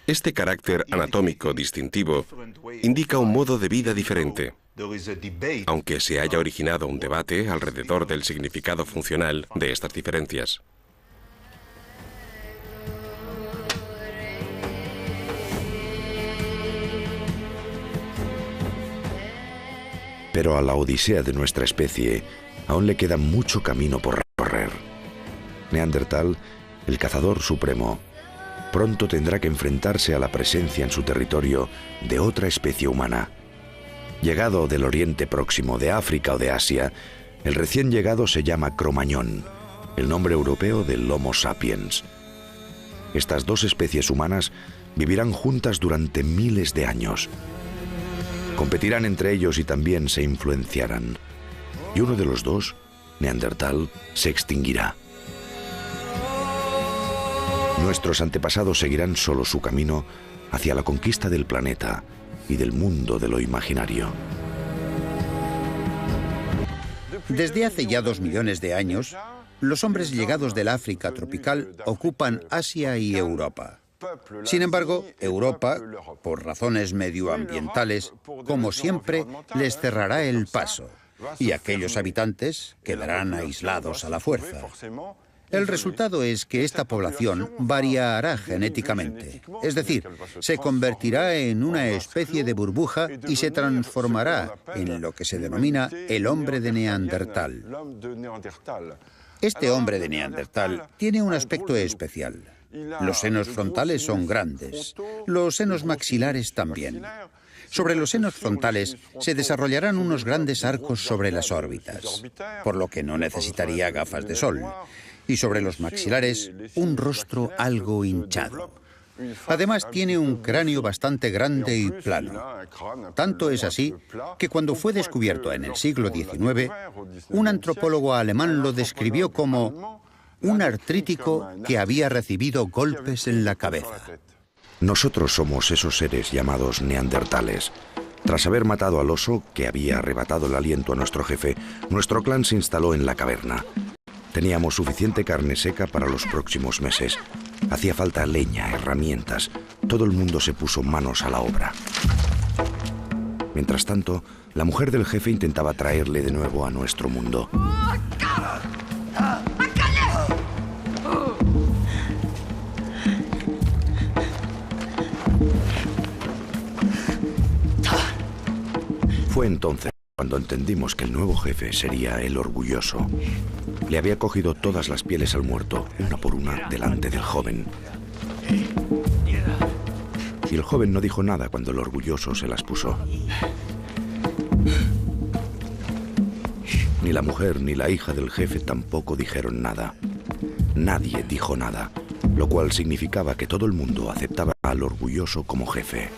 Este carácter anatómico distintivo indica un modo de vida diferente, aunque se haya originado un debate alrededor del significado funcional de estas diferencias. Pero a la odisea de nuestra especie aún le queda mucho camino por recorrer. Neandertal, el cazador supremo, pronto tendrá que enfrentarse a la presencia en su territorio de otra especie humana. Llegado del Oriente Próximo, de África o de Asia, el recién llegado se llama Cromañón, el nombre europeo del Homo sapiens. Estas dos especies humanas vivirán juntas durante miles de años. Competirán entre ellos y también se influenciarán. Y uno de los dos, Neandertal, se extinguirá. Nuestros antepasados seguirán solo su camino hacia la conquista del planeta y del mundo de lo imaginario. Desde hace ya 2 millones de años, los hombres llegados del África tropical ocupan Asia y Europa. Sin embargo, Europa, por razones medioambientales, como siempre, les cerrará el paso, y aquellos habitantes quedarán aislados a la fuerza. El resultado es que esta población variará genéticamente, es decir, se convertirá en una especie de burbuja y se transformará en lo que se denomina el hombre de Neandertal. Este hombre de Neandertal tiene un aspecto especial. Los senos frontales son grandes, los senos maxilares también. Sobre los senos frontales se desarrollarán unos grandes arcos sobre las órbitas, por lo que no necesitaría gafas de sol. Y sobre los maxilares, un rostro algo hinchado. Además, tiene un cráneo bastante grande y plano. Tanto es así que cuando fue descubierto en el siglo XIX, un antropólogo alemán lo describió como un artrítico que había recibido golpes en la cabeza. Nosotros somos esos seres llamados neandertales. Tras haber matado al oso que había arrebatado el aliento a nuestro jefe, nuestro clan se instaló en la caverna. Teníamos suficiente carne seca para los próximos meses. Hacía falta leña, herramientas. Todo el mundo se puso manos a la obra. Mientras tanto, la mujer del jefe intentaba traerle de nuevo a nuestro mundo. Fue entonces cuando entendimos que el nuevo jefe sería el orgulloso. Le había cogido todas las pieles al muerto, una por una, delante del joven. Y el joven no dijo nada cuando el orgulloso se las puso. Ni la mujer ni la hija del jefe tampoco dijeron nada. Nadie dijo nada, lo cual significaba que todo el mundo aceptaba al orgulloso como jefe.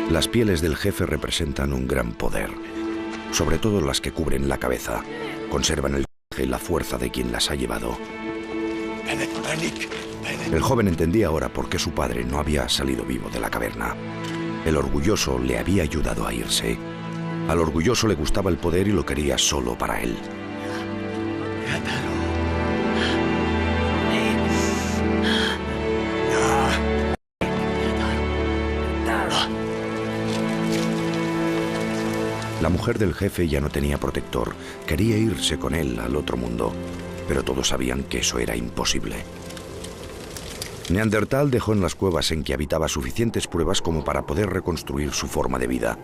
Las pieles del jefe representan un gran poder, sobre todo las que cubren la cabeza. Conservan el traje y la fuerza de quien las ha llevado. El joven entendía ahora por qué su padre no había salido vivo de la caverna. El orgulloso le había ayudado a irse. Al orgulloso le gustaba el poder y lo quería solo para él. La mujer del jefe ya no tenía protector. Quería irse con él al otro mundo, pero todos sabían que eso era imposible. Neandertal dejó en las cuevas en que habitaba suficientes pruebas como para poder reconstruir su forma de vida.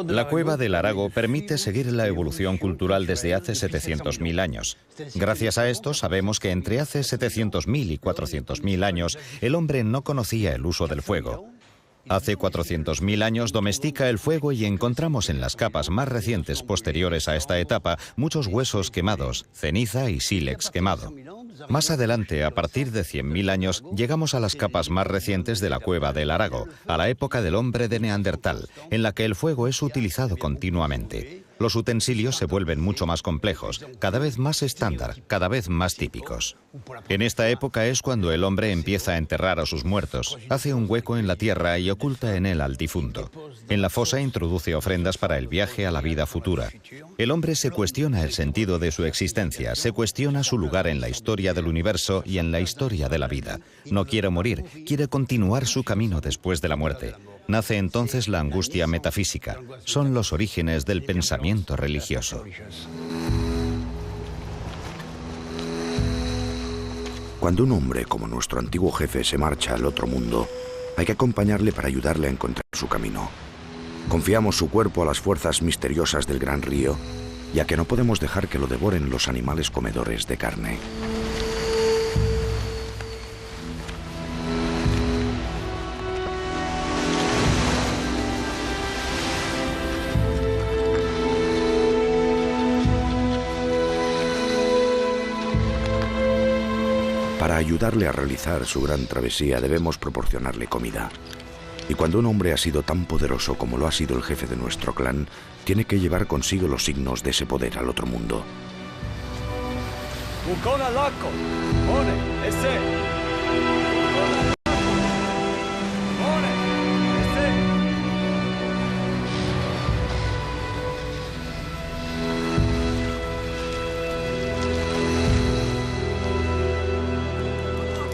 La cueva del Arago permite seguir la evolución cultural desde hace 700.000 años. Gracias a esto sabemos que entre hace 700.000 y 400.000 años el hombre no conocía el uso del fuego. Hace 400.000 años domestica el fuego y encontramos en las capas más recientes posteriores a esta etapa muchos huesos quemados, ceniza y sílex quemado. Más adelante, a partir de 100.000 años, llegamos a las capas más recientes de la cueva del Arago, a la época del hombre de Neandertal, en la que el fuego es utilizado continuamente. Los utensilios se vuelven mucho más complejos, cada vez más estándar, cada vez más típicos. En esta época es cuando el hombre empieza a enterrar a sus muertos, hace un hueco en la tierra y oculta en él al difunto. En la fosa introduce ofrendas para el viaje a la vida futura. El hombre se cuestiona el sentido de su existencia, se cuestiona su lugar en la historia del universo y en la historia de la vida. No quiere morir, quiere continuar su camino después de la muerte. Nace entonces la angustia metafísica. Son los orígenes del pensamiento religioso. Cuando un hombre como nuestro antiguo jefe se marcha al otro mundo, hay que acompañarle para ayudarle a encontrar su camino. Confiamos su cuerpo a las fuerzas misteriosas del gran río, ya que no podemos dejar que lo devoren los animales comedores de carne. Para ayudarle a realizar su gran travesía debemos proporcionarle comida. Y cuando un hombre ha sido tan poderoso como lo ha sido el jefe de nuestro clan, tiene que llevar consigo los signos de ese poder al otro mundo.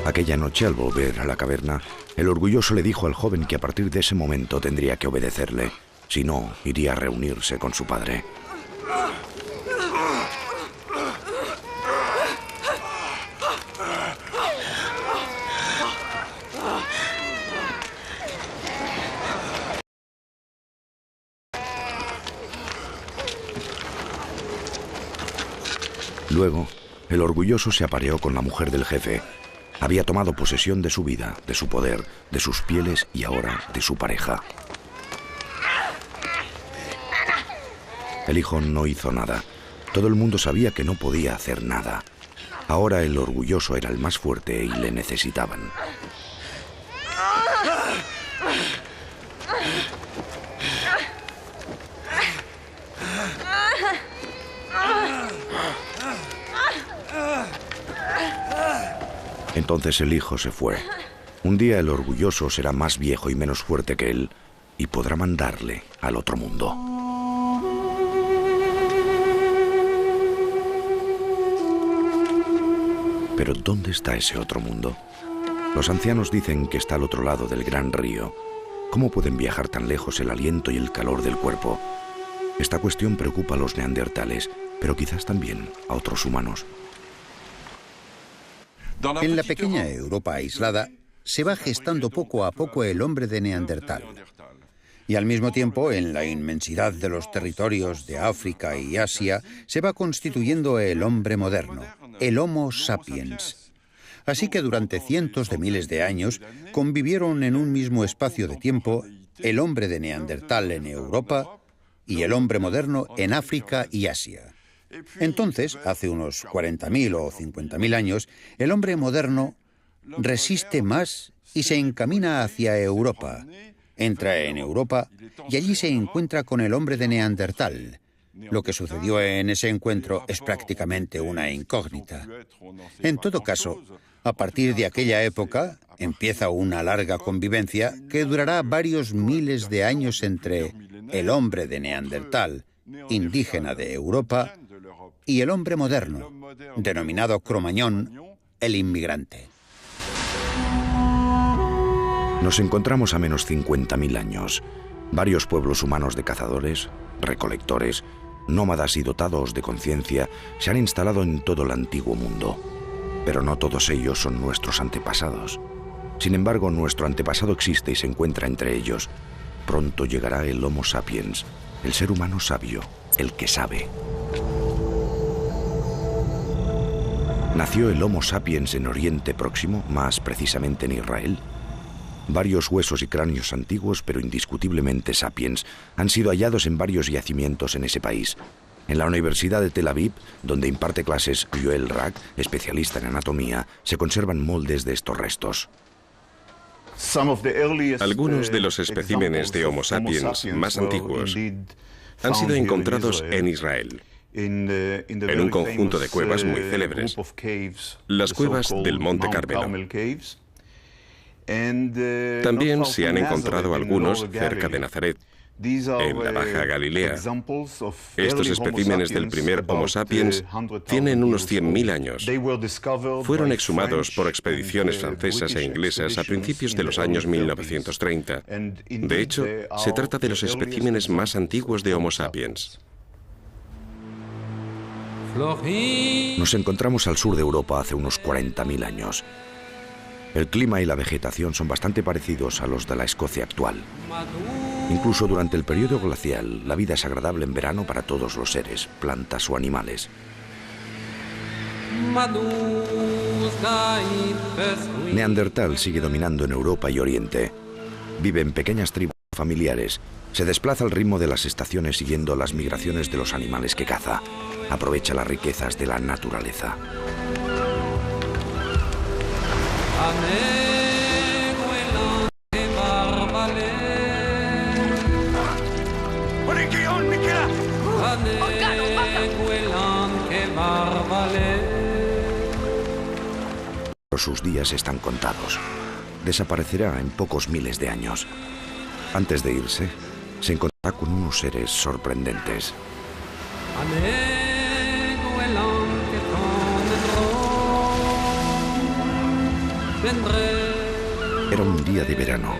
Aquella noche, al volver a la caverna, el orgulloso le dijo al joven que a partir de ese momento tendría que obedecerle, si no, iría a reunirse con su padre. Luego, el orgulloso se apareó con la mujer del jefe. Había tomado posesión de su vida, de su poder, de sus pieles y ahora de su pareja. El hijo no hizo nada. Todo el mundo sabía que no podía hacer nada. Ahora el orgulloso era el más fuerte y le necesitaban. Entonces el hijo se fue. Un día el orgulloso será más viejo y menos fuerte que él y podrá mandarle al otro mundo. Pero ¿dónde está ese otro mundo? Los ancianos dicen que está al otro lado del gran río. ¿Cómo pueden viajar tan lejos el aliento y el calor del cuerpo? Esta cuestión preocupa a los neandertales, pero quizás también a otros humanos. En la pequeña Europa aislada, se va gestando poco a poco el hombre de Neandertal. Y al mismo tiempo, en la inmensidad de los territorios de África y Asia, se va constituyendo el hombre moderno, el Homo sapiens. Así que durante cientos de miles de años convivieron en un mismo espacio de tiempo el hombre de Neandertal en Europa y el hombre moderno en África y Asia. Entonces, hace unos 40.000 o 50.000 años, el hombre moderno resiste más y se encamina hacia Europa. Entra en Europa y allí se encuentra con el hombre de Neandertal. Lo que sucedió en ese encuentro es prácticamente una incógnita. En todo caso, a partir de aquella época empieza una larga convivencia que durará varios miles de años entre el hombre de Neandertal, indígena de Europa, y el hombre moderno, denominado Cromañón, el inmigrante. Nos encontramos a menos 50.000 años. Varios pueblos humanos de cazadores, recolectores, nómadas y dotados de conciencia se han instalado en todo el antiguo mundo. Pero no todos ellos son nuestros antepasados. Sin embargo, nuestro antepasado existe y se encuentra entre ellos. Pronto llegará el Homo sapiens, el ser humano sabio, el que sabe. Nació el Homo sapiens en Oriente Próximo, más precisamente en Israel. Varios huesos y cráneos antiguos, pero indiscutiblemente sapiens, han sido hallados en varios yacimientos en ese país. En la Universidad de Tel Aviv, donde imparte clases Yoel Rak, especialista en anatomía, se conservan moldes de estos restos. Algunos de los especímenes de Homo sapiens más antiguos han sido encontrados en Israel, en un conjunto de cuevas muy célebres, las cuevas del Monte Carmelo. También se han encontrado algunos cerca de Nazaret, en la Baja Galilea. Estos especímenes del primer Homo sapiens tienen unos 100.000 años. Fueron exhumados por expediciones francesas e inglesas a principios de los años 1930. De hecho, se trata de los especímenes más antiguos de Homo sapiens. Nos encontramos al sur de Europa hace unos 40.000 años. El clima y la vegetación son bastante parecidos a los de la Escocia actual. Incluso durante el periodo glacial, la vida es agradable en verano para todos los seres, plantas o animales. Neandertal sigue dominando en Europa y Oriente. Vive en pequeñas tribus familiares. Se desplaza al ritmo de las estaciones siguiendo las migraciones de los animales que caza. Aprovecha las riquezas de la naturaleza. Sus días están contados. Desaparecerá en pocos miles de años. Antes de irse, se encontrará con unos seres sorprendentes. Era un día de verano.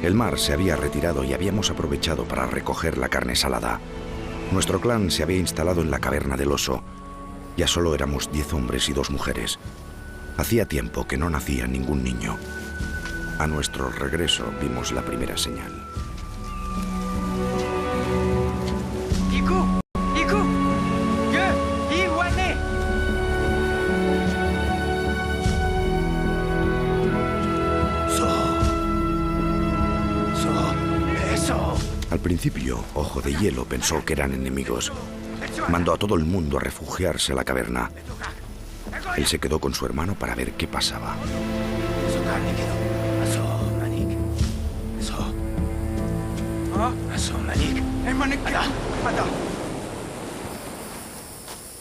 El mar se había retirado y habíamos aprovechado para recoger la carne salada. Nuestro clan se había instalado en la caverna del oso. Ya solo éramos 10 hombres y 2 mujeres. Hacía tiempo que no nacía ningún niño. A nuestro regreso vimos la primera señal. Al principio, Ojo de Hielo pensó que eran enemigos. Mandó a todo el mundo a refugiarse a la caverna. Él se quedó con su hermano para ver qué pasaba.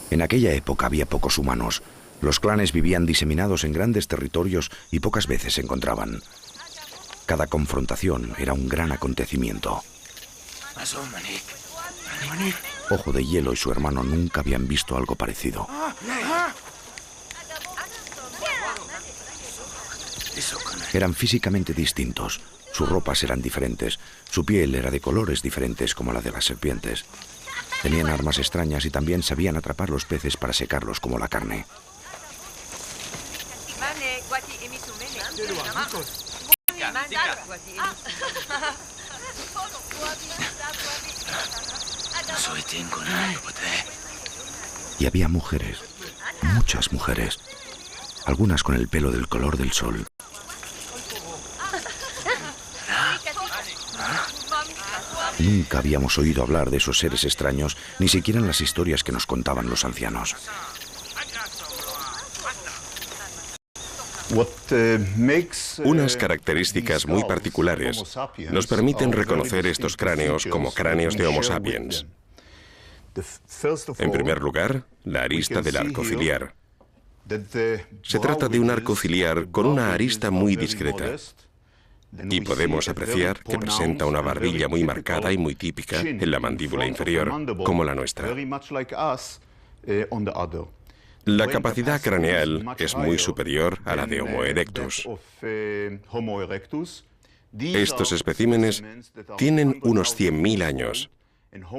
En aquella época había pocos humanos. Los clanes vivían diseminados en grandes territorios y pocas veces se encontraban. Cada confrontación era un gran acontecimiento. Ojo de Hielo y su hermano nunca habían visto algo parecido. Eran físicamente distintos. Sus ropas eran diferentes. Su piel era de colores diferentes como la de las serpientes. Tenían armas extrañas y también sabían atrapar los peces para secarlos como la carne. Y había mujeres, muchas mujeres, algunas con el pelo del color del sol. Nunca habíamos oído hablar de esos seres extraños, ni siquiera en las historias que nos contaban los ancianos. Unas características muy particulares nos permiten reconocer estos cráneos como cráneos de Homo sapiens. En primer lugar, la arista del arco ciliar. Se trata de un arco ciliar con una arista muy discreta. Y podemos apreciar que presenta una barbilla muy marcada y muy típica en la mandíbula inferior, como la nuestra. La capacidad craneal es muy superior a la de Homo erectus. Estos especímenes tienen unos 100.000 años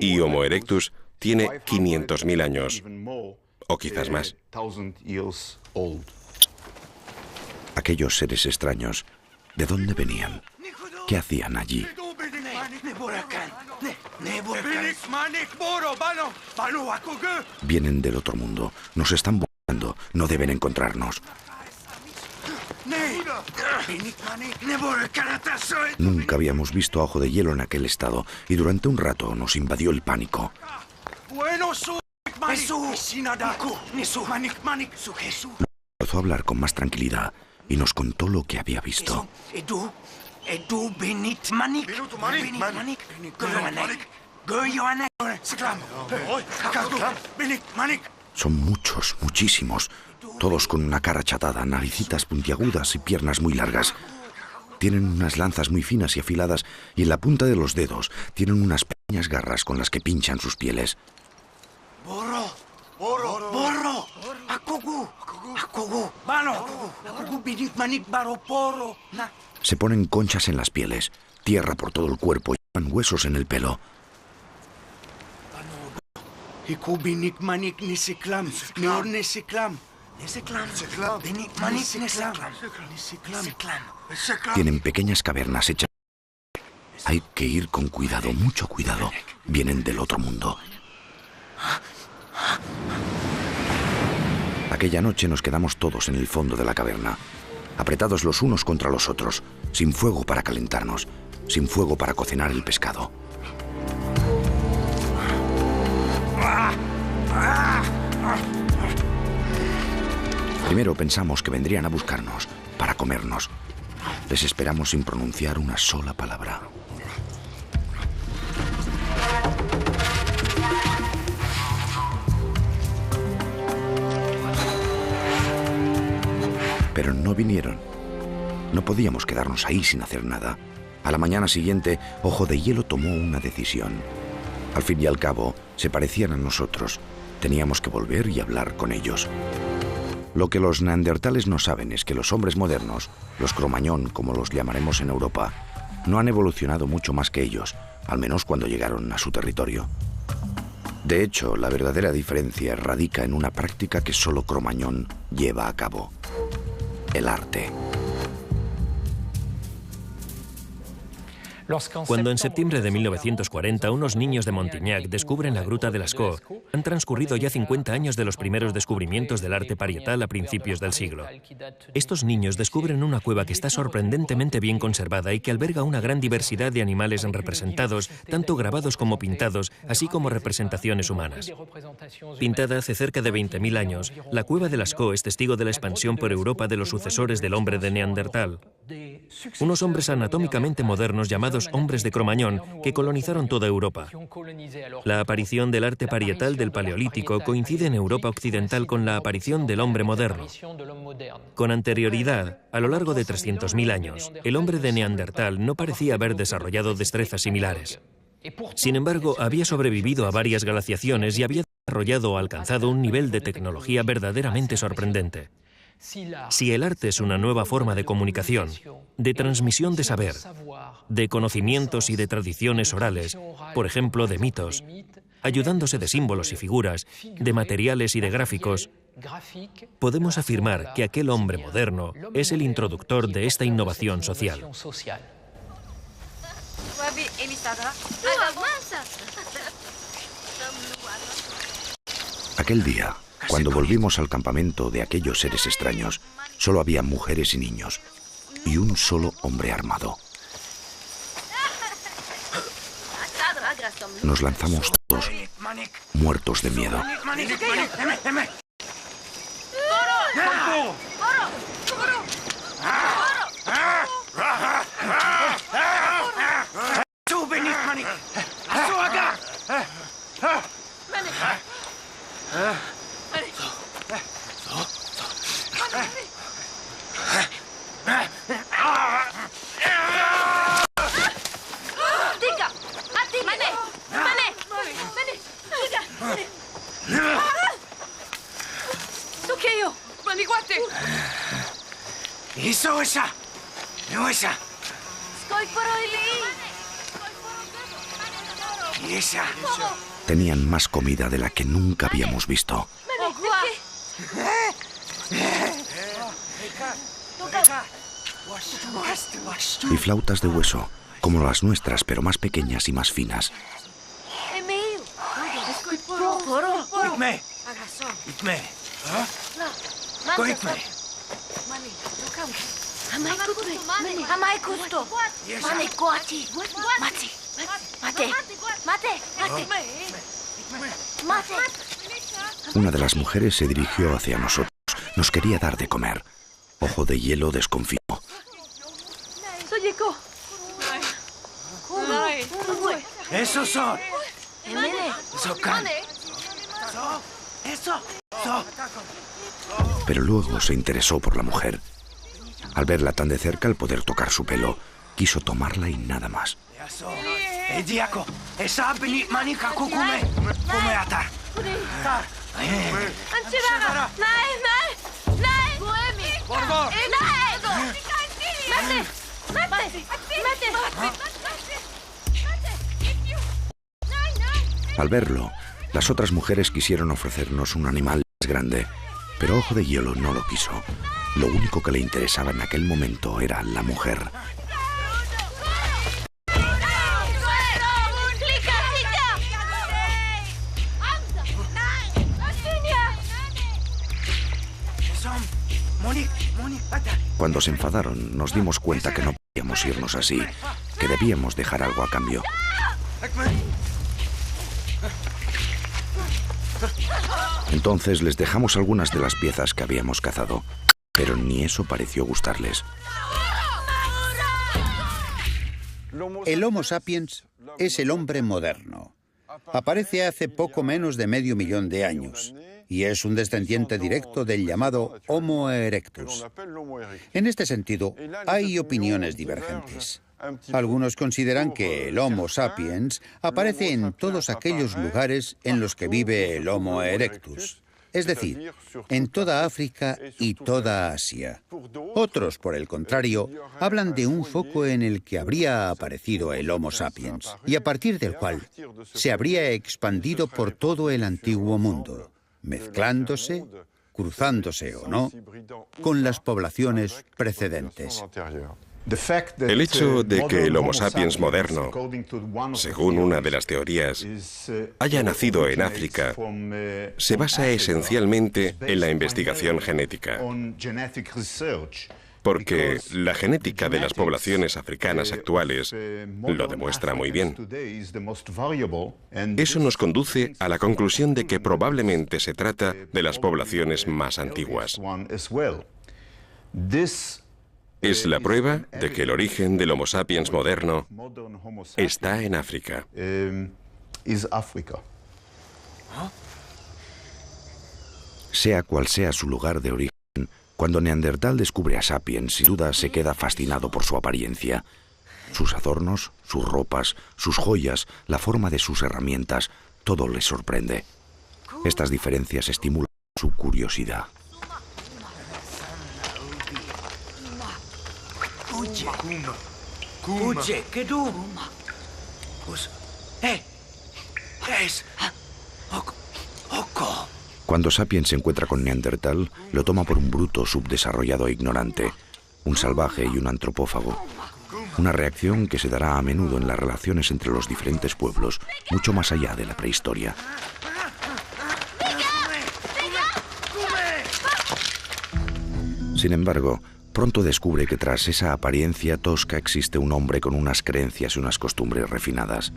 y Homo erectus tiene 500.000 años, o quizás más. Aquellos seres extraños, ¿de dónde venían? ¿Qué hacían allí? Vienen del otro mundo. Nos están buscando. No deben encontrarnos. Nunca habíamos visto a Ojo de Hielo en aquel estado y durante un rato nos invadió el pánico. Empezó a hablar con más tranquilidad y nos contó lo que había visto. Son muchos, muchísimos, todos con una cara achatada, naricitas puntiagudas y piernas muy largas. Tienen unas lanzas muy finas y afiladas y en la punta de los dedos tienen unas pequeñas garras con las que pinchan sus pieles. Se ponen conchas en las pieles, tierra por todo el cuerpo y llevan huesos en el pelo. Tienen pequeñas cavernas hechas. Hay que ir con cuidado, mucho cuidado. Vienen del otro mundo. Aquella noche nos quedamos todos en el fondo de la caverna, apretados los unos contra los otros, sin fuego para calentarnos, sin fuego para cocinar el pescado. Primero pensamos que vendrían a buscarnos para comernos. Les esperamos sin pronunciar una sola palabra. Pero no vinieron. No podíamos quedarnos ahí sin hacer nada. A la mañana siguiente, Ojo de Hielo tomó una decisión. Al fin y al cabo, se parecían a nosotros. Teníamos que volver y hablar con ellos. Lo que los neandertales no saben es que los hombres modernos, los cromañón, como los llamaremos en Europa, no han evolucionado mucho más que ellos, al menos cuando llegaron a su territorio. De hecho, la verdadera diferencia radica en una práctica que solo Cromañón lleva a cabo: el arte. Cuando en septiembre de 1940 unos niños de Montignac descubren la Gruta de Lascaux, han transcurrido ya 50 años de los primeros descubrimientos del arte parietal a principios del siglo. Estos niños descubren una cueva que está sorprendentemente bien conservada y que alberga una gran diversidad de animales representados, tanto grabados como pintados, así como representaciones humanas. Pintada hace cerca de 20.000 años, la cueva de Lascaux es testigo de la expansión por Europa de los sucesores del hombre de Neandertal. Unos hombres anatómicamente modernos llamados hombres de Cromañón que colonizaron toda Europa. La aparición del arte parietal del Paleolítico coincide en Europa occidental con la aparición del hombre moderno. Con anterioridad, a lo largo de 300.000 años, el hombre de Neandertal no parecía haber desarrollado destrezas similares. Sin embargo, había sobrevivido a varias glaciaciones y había desarrollado o alcanzado un nivel de tecnología verdaderamente sorprendente. Si el arte es una nueva forma de comunicación, de transmisión de saber, de conocimientos y de tradiciones orales, por ejemplo, de mitos, ayudándose de símbolos y figuras, de materiales y de gráficos, podemos afirmar que aquel hombre moderno es el introductor de esta innovación social. Aquel día, cuando volvimos al campamento de aquellos seres extraños, solo había mujeres y niños, y un solo hombre armado. Nos lanzamos todos, muertos de miedo. Tenían más comida de la que nunca habíamos visto. Y flautas de hueso, como las nuestras, pero más pequeñas y más finas. Una de las mujeres se dirigió hacia nosotros. Nos quería dar de comer. Ojo de Hielo desconfió. ¡Esos son! Pero luego se interesó por la mujer. Al verla tan de cerca, al poder tocar su pelo, quiso tomarla y nada más. Al verlo, las otras mujeres quisieron ofrecernos un animal más grande, pero Ojo de Hielo no lo quiso. Lo único que le interesaba en aquel momento era la mujer. Cuando se enfadaron, nos dimos cuenta que no podíamos irnos así, que debíamos dejar algo a cambio. Entonces les dejamos algunas de las piezas que habíamos cazado, pero ni eso pareció gustarles. El Homo sapiens es el hombre moderno. Aparece hace poco menos de medio millón de años y es un descendiente directo del llamado Homo erectus. En este sentido, hay opiniones divergentes. Algunos consideran que el Homo sapiens aparece en todos aquellos lugares en los que vive el Homo erectus, es decir, en toda África y toda Asia. Otros, por el contrario, hablan de un foco en el que habría aparecido el Homo sapiens y a partir del cual se habría expandido por todo el antiguo mundo, mezclándose, cruzándose o no, con las poblaciones precedentes. El hecho de que el Homo sapiens moderno, según una de las teorías, haya nacido en África, se basa esencialmente en la investigación genética. Porque la genética de las poblaciones africanas actuales lo demuestra muy bien. Eso nos conduce a la conclusión de que probablemente se trata de las poblaciones más antiguas. Es la prueba de que el origen del Homo sapiens moderno está en África. Sea cual sea su lugar de origen, cuando Neandertal descubre a Sapiens, sin duda se queda fascinado por su apariencia. Sus adornos, sus ropas, sus joyas, la forma de sus herramientas, todo le sorprende. Estas diferencias estimulan su curiosidad. Cuando Sapiens se encuentra con Neandertal, lo toma por un bruto subdesarrollado e ignorante, un salvaje y un antropófago. Una reacción que se dará a menudo en las relaciones entre los diferentes pueblos, mucho más allá de la prehistoria. Sin embargo, pronto descubre que tras esa apariencia tosca existe un hombre con unas creencias y unas costumbres refinadas.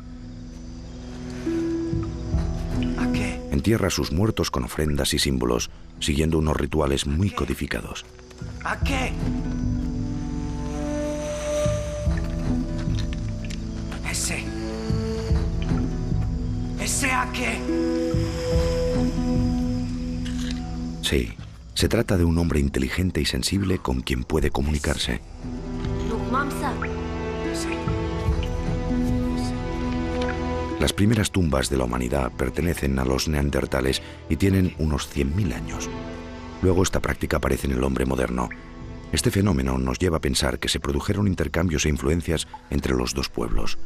Entierra a sus muertos con ofrendas y símbolos, siguiendo unos rituales muy codificados. Sí, se trata de un hombre inteligente y sensible con quien puede comunicarse. Las primeras tumbas de la humanidad pertenecen a los neandertales y tienen unos 100.000 años. Luego esta práctica aparece en el hombre moderno. Este fenómeno nos lleva a pensar que se produjeron intercambios e influencias entre los dos pueblos.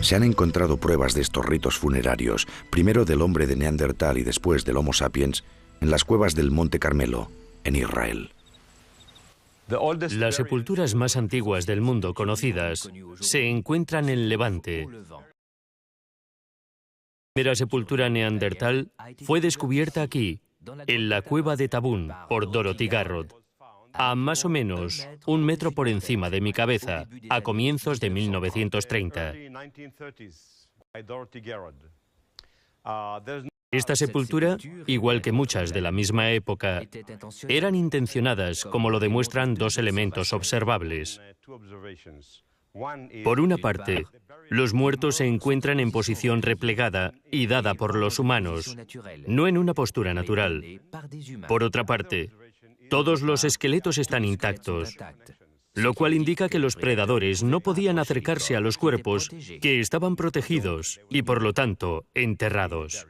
Se han encontrado pruebas de estos ritos funerarios, primero del hombre de Neandertal y después del Homo sapiens, en las cuevas del Monte Carmelo, en Israel. Las sepulturas más antiguas del mundo conocidas se encuentran en Levante, primera sepultura neandertal fue descubierta aquí, en la cueva de Tabún, por Dorothy Garrod, a más o menos 1 metro por encima de mi cabeza, a comienzos de 1930. Esta sepultura, igual que muchas de la misma época, eran intencionadas, como lo demuestran 2 elementos observables. Por una parte, los muertos se encuentran en posición replegada y dada por los humanos, no en una postura natural. Por otra parte, todos los esqueletos están intactos, lo cual indica que los predadores no podían acercarse a los cuerpos que estaban protegidos y, por lo tanto, enterrados.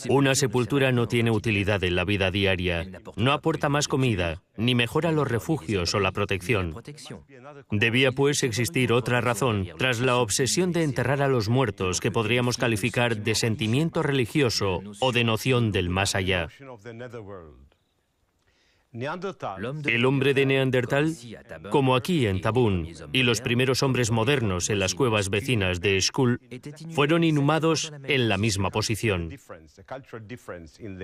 Una sepultura no tiene utilidad en la vida diaria, no aporta más comida, ni mejora los refugios o la protección. Debía, pues, existir otra razón tras la obsesión de enterrar a los muertos que podríamos calificar de sentimiento religioso o de noción del más allá. El hombre de Neandertal, como aquí en Tabún, y los primeros hombres modernos en las cuevas vecinas de Skull, fueron inhumados en la misma posición,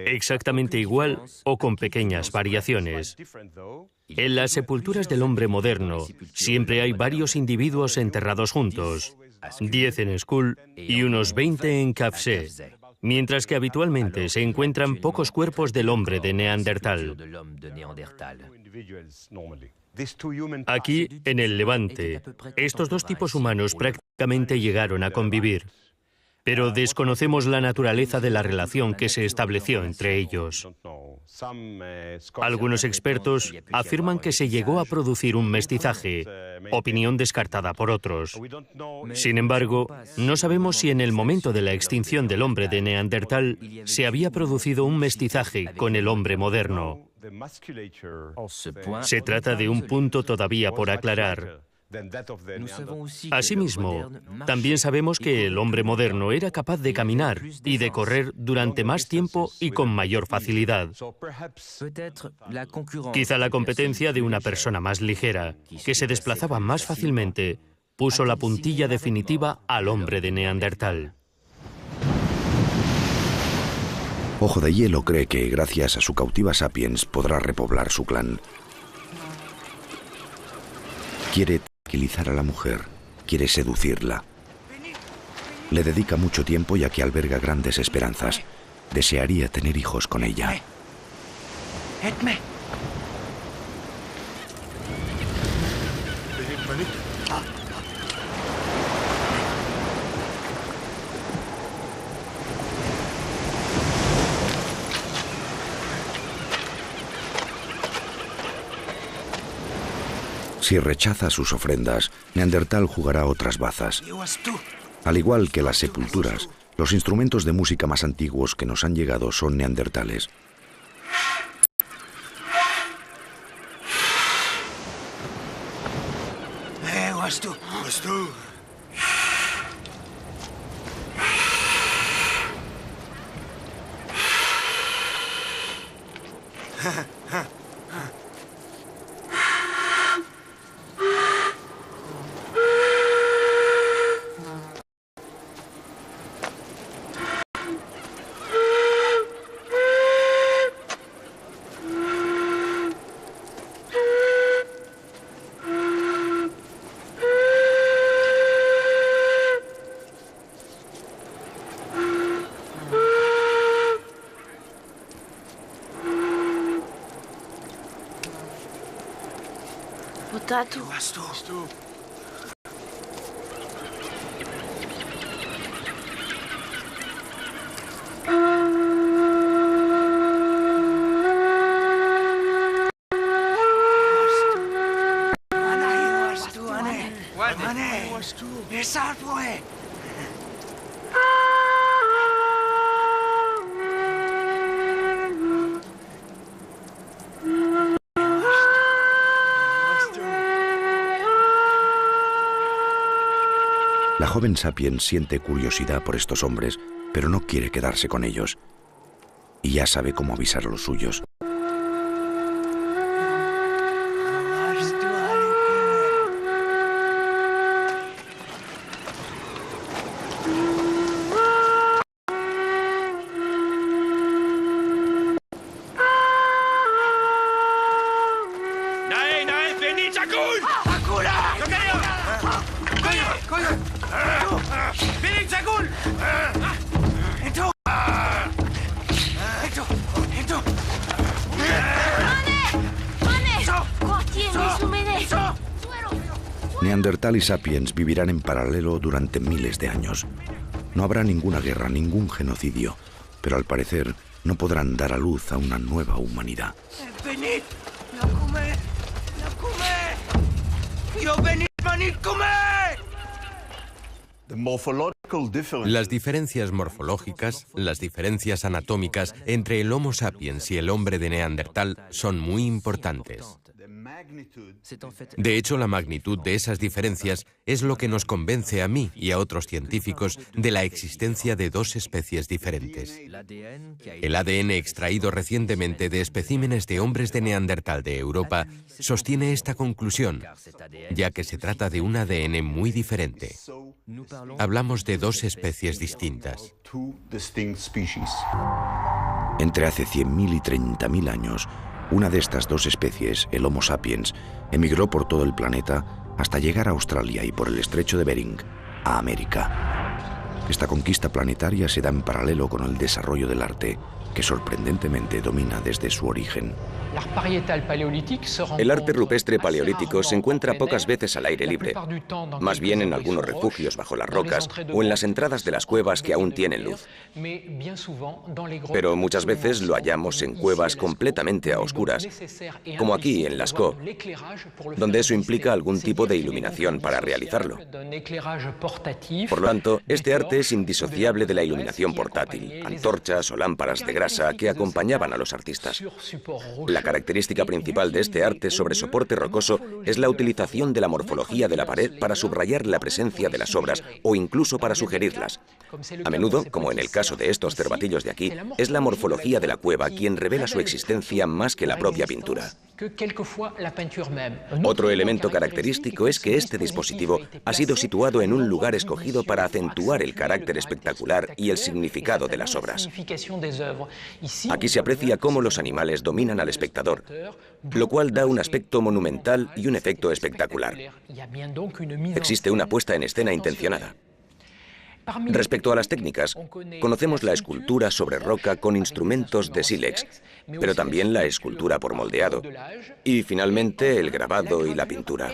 exactamente igual o con pequeñas variaciones. En las sepulturas del hombre moderno siempre hay varios individuos enterrados juntos, 10 en Skull y unos 20 en Kafse, mientras que habitualmente se encuentran pocos cuerpos del hombre de Neandertal. Aquí, en el Levante, estos 2 tipos humanos prácticamente llegaron a convivir, pero desconocemos la naturaleza de la relación que se estableció entre ellos. Algunos expertos afirman que se llegó a producir un mestizaje, opinión descartada por otros. Sin embargo, no sabemos si en el momento de la extinción del hombre de Neandertal se había producido un mestizaje con el hombre moderno. Se trata de un punto todavía por aclarar. Asimismo, también sabemos que el hombre moderno era capaz de caminar y de correr durante más tiempo y con mayor facilidad. Quizá la competencia de una persona más ligera, que se desplazaba más fácilmente, puso la puntilla definitiva al hombre de Neandertal. Ojo de Hielo cree que, gracias a su cautiva Sapiens, podrá repoblar su clan. Quiere tranquilizar a la mujer, quiere seducirla. Le dedica mucho tiempo ya que alberga grandes esperanzas. Desearía tener hijos con ella. Si rechaza sus ofrendas, Neandertal jugará otras bazas. Al igual que las sepulturas, los instrumentos de música más antiguos que nos han llegado son neandertales. La joven Sapiens siente curiosidad por estos hombres, pero no quiere quedarse con ellos. Y ya sabe cómo avisar a los suyos. Neandertal y Sapiens vivirán en paralelo durante miles de años. No habrá ninguna guerra, ningún genocidio, pero al parecer no podrán dar a luz a una nueva humanidad. ¡Venid! ¡No comer! ¡No comer! ¡Yo venid, venid, comer! Las diferencias morfológicas, las diferencias anatómicas entre el Homo sapiens y el hombre de Neandertal son muy importantes. De hecho, la magnitud de esas diferencias es lo que nos convence a mí y a otros científicos de la existencia de dos especies diferentes. El ADN extraído recientemente de especímenes de hombres de Neandertal de Europa sostiene esta conclusión, ya que se trata de un ADN muy diferente. Hablamos de dos especies distintas. Entre hace 100.000 y 30.000 años, una de estas dos especies, el Homo sapiens, emigró por todo el planeta hasta llegar a Australia y por el estrecho de Bering, a América. Esta conquista planetaria se da en paralelo con el desarrollo del arte, que sorprendentemente domina desde su origen. El arte rupestre paleolítico se encuentra pocas veces al aire libre, más bien en algunos refugios bajo las rocas o en las entradas de las cuevas que aún tienen luz. Pero muchas veces lo hallamos en cuevas completamente a oscuras, como aquí en Lascaux, donde eso implica algún tipo de iluminación para realizarlo. Por lo tanto, este arte es indisociable de la iluminación portátil, antorchas o lámparas de grasa que acompañaban a los artistas. La característica principal de este arte sobre soporte rocoso es la utilización de la morfología de la pared para subrayar la presencia de las obras o incluso para sugerirlas. A menudo, como en el caso de estos cervatillos de aquí, es la morfología de la cueva quien revela su existencia más que la propia pintura. Otro elemento característico es que este dispositivo ha sido situado en un lugar escogido para acentuar el carácter espectacular y el significado de las obras. Aquí se aprecia cómo los animales dominan al espectador, lo cual da un aspecto monumental y un efecto espectacular. Existe una puesta en escena intencionada. Respecto a las técnicas, conocemos la escultura sobre roca con instrumentos de sílex, pero también la escultura por moldeado, y finalmente el grabado y la pintura.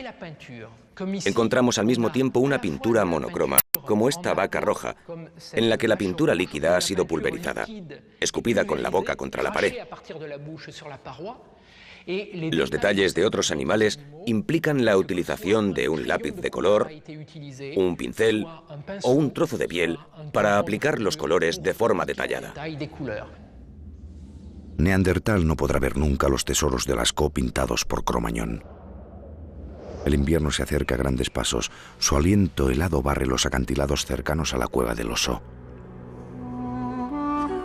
Encontramos al mismo tiempo una pintura monocroma, como esta vaca roja, en la que la pintura líquida ha sido pulverizada, escupida con la boca contra la pared. Los detalles de otros animales implican la utilización de un lápiz de color, un pincel o un trozo de piel para aplicar los colores de forma detallada. Neandertal no podrá ver nunca los tesoros de Lascaux pintados por Cro-Magnon. El invierno se acerca a grandes pasos. Su aliento helado barre los acantilados cercanos a la cueva del oso.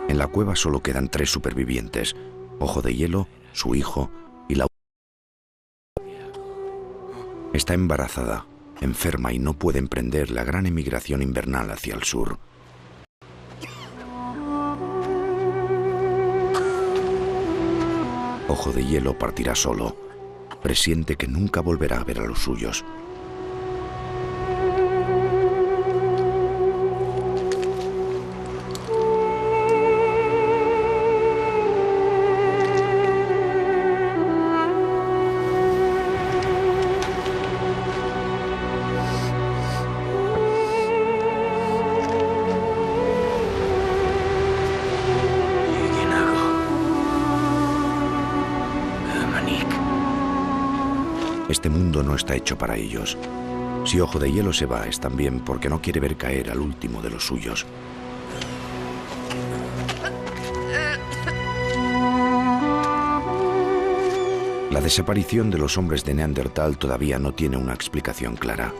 En la cueva solo quedan 3 supervivientes: Ojo de Hielo, su hijo y la... Está embarazada, enferma y no puede emprender la gran emigración invernal hacia el sur. Ojo de Hielo partirá solo. Presiente que nunca volverá a ver a los suyos. Este mundo no está hecho para ellos. Si Ojo de Hielo se va, es también porque no quiere ver caer al último de los suyos. La desaparición de los hombres de Neandertal todavía no tiene una explicación clara.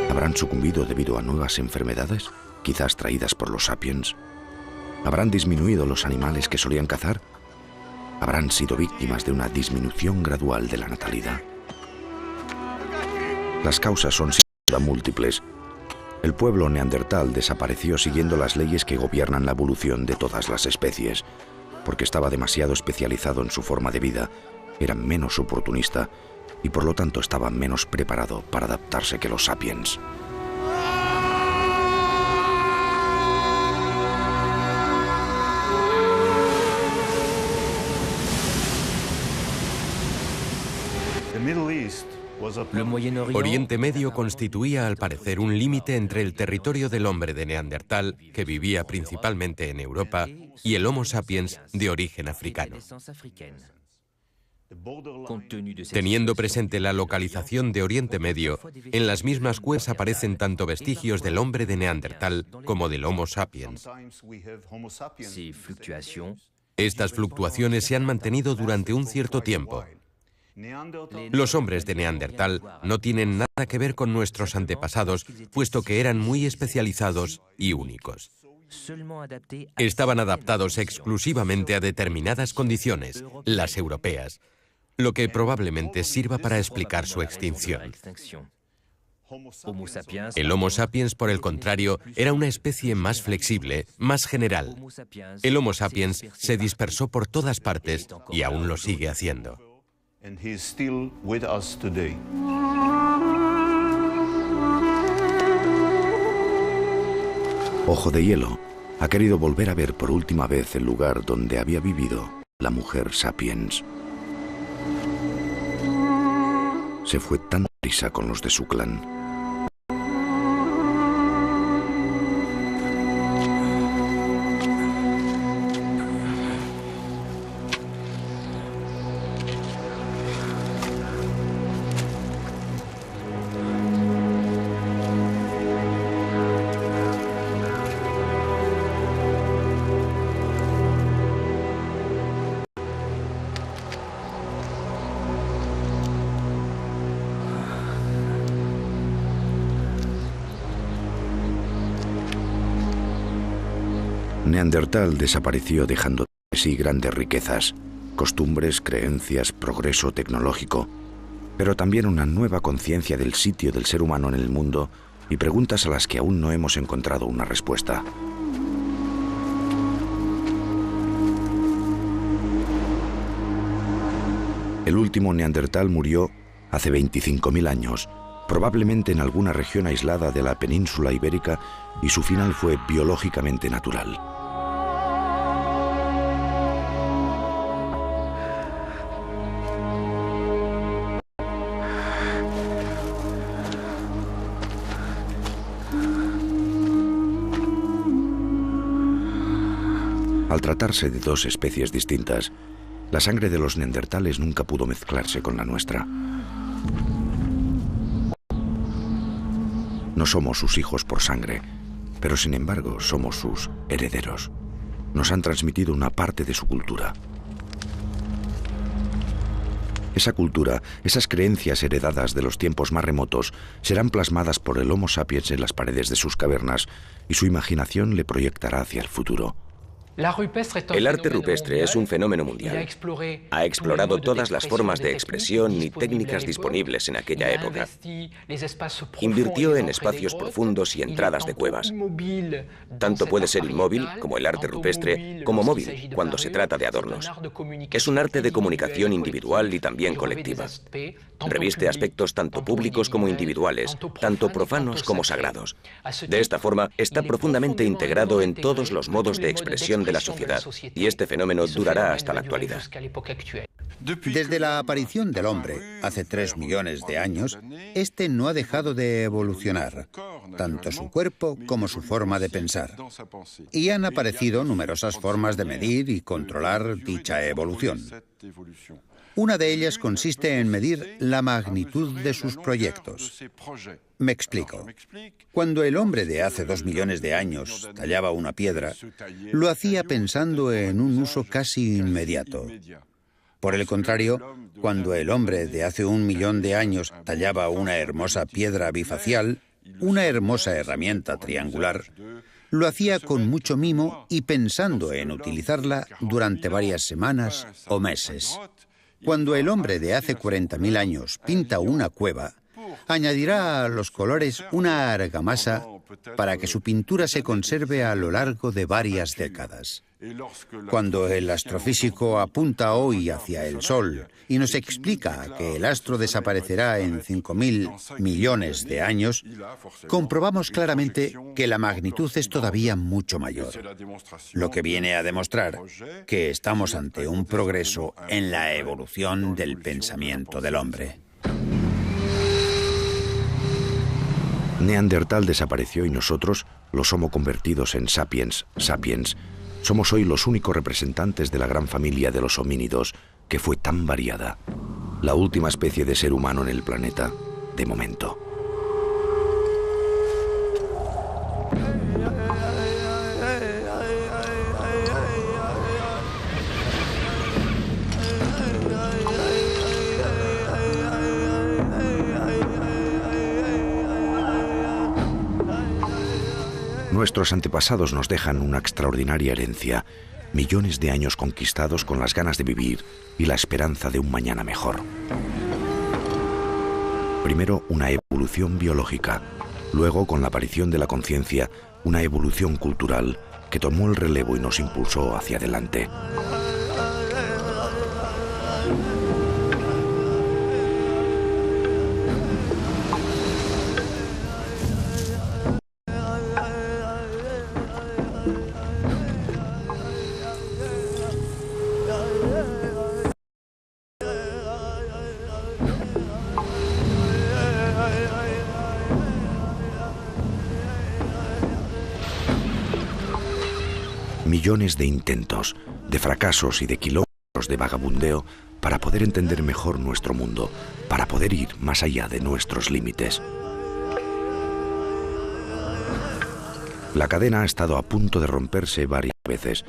¿Habrán sucumbido debido a nuevas enfermedades, quizás traídas por los sapiens? ¿Habrán disminuido los animales que solían cazar? ¿Habrán sido víctimas de una disminución gradual de la natalidad? Las causas son sin duda múltiples. El pueblo neandertal desapareció siguiendo las leyes que gobiernan la evolución de todas las especies, porque estaba demasiado especializado en su forma de vida, era menos oportunista y por lo tanto estaba menos preparado para adaptarse que los sapiens. Oriente Medio constituía, al parecer, un límite entre el territorio del hombre de Neandertal, que vivía principalmente en Europa, y el Homo sapiens de origen africano. Teniendo presente la localización de Oriente Medio, en las mismas cuevas aparecen tanto vestigios del hombre de Neandertal como del Homo sapiens. Estas fluctuaciones se han mantenido durante un cierto tiempo. Los hombres de Neandertal no tienen nada que ver con nuestros antepasados, puesto que eran muy especializados y únicos. Estaban adaptados exclusivamente a determinadas condiciones, las europeas, lo que probablemente sirva para explicar su extinción. El Homo sapiens, por el contrario, era una especie más flexible, más general. El Homo sapiens se dispersó por todas partes y aún lo sigue haciendo. Ojo de Hielo ha querido volver a ver por última vez el lugar donde había vivido la mujer sapiens. Se fue tan prisa con los de su clan. Neandertal desapareció dejando de sí grandes riquezas, costumbres, creencias, progreso tecnológico, pero también una nueva conciencia del sitio del ser humano en el mundo y preguntas a las que aún no hemos encontrado una respuesta. El último Neandertal murió hace 25.000 años, probablemente en alguna región aislada de la península ibérica, y su final fue biológicamente natural. Al tratarse de dos especies distintas, la sangre de los neandertales nunca pudo mezclarse con la nuestra. No somos sus hijos por sangre, pero sin embargo somos sus herederos. Nos han transmitido una parte de su cultura. Esa cultura, esas creencias heredadas de los tiempos más remotos, serán plasmadas por el Homo sapiens en las paredes de sus cavernas, y su imaginación le proyectará hacia el futuro. El arte rupestre es un fenómeno mundial. Ha explorado todas las formas de expresión y técnicas disponibles en aquella época. Invirtió en espacios profundos y entradas de cuevas. Tanto puede ser inmóvil, como el arte rupestre, como móvil, cuando se trata de adornos. Es un arte de comunicación individual y también colectiva. Reviste aspectos tanto públicos como individuales, tanto profanos como sagrados. De esta forma, está profundamente integrado en todos los modos de expresión de la sociedad, y este fenómeno durará hasta la actualidad. Desde la aparición del hombre, hace 3 millones de años, este no ha dejado de evolucionar, tanto su cuerpo como su forma de pensar. Y han aparecido numerosas formas de medir y controlar dicha evolución. Una de ellas consiste en medir la magnitud de sus proyectos. Me explico. Cuando el hombre de hace 2 millones de años tallaba una piedra, lo hacía pensando en un uso casi inmediato. Por el contrario, cuando el hombre de hace 1 millón de años tallaba una hermosa piedra bifacial, una hermosa herramienta triangular, lo hacía con mucho mimo y pensando en utilizarla durante varias semanas o meses. Cuando el hombre de hace 40.000 años pinta una cueva, añadirá a los colores una argamasa para que su pintura se conserve a lo largo de varias décadas. Cuando el astrofísico apunta hoy hacia el Sol y nos explica que el astro desaparecerá en 5.000 millones de años, comprobamos claramente que la magnitud es todavía mucho mayor, lo que viene a demostrar que estamos ante un progreso en la evolución del pensamiento del hombre. Neandertal desapareció y nosotros, los Homo convertidos en sapiens sapiens, somos hoy los únicos representantes de la gran familia de los homínidos, que fue tan variada. La última especie de ser humano en el planeta, de momento. Nuestros antepasados nos dejan una extraordinaria herencia, millones de años conquistados con las ganas de vivir y la esperanza de un mañana mejor. Primero, una evolución biológica, luego, con la aparición de la conciencia, una evolución cultural que tomó el relevo y nos impulsó hacia adelante. Millones de intentos, de fracasos y de kilómetros de vagabundeo para poder entender mejor nuestro mundo, para poder ir más allá de nuestros límites. La cadena ha estado a punto de romperse varias veces,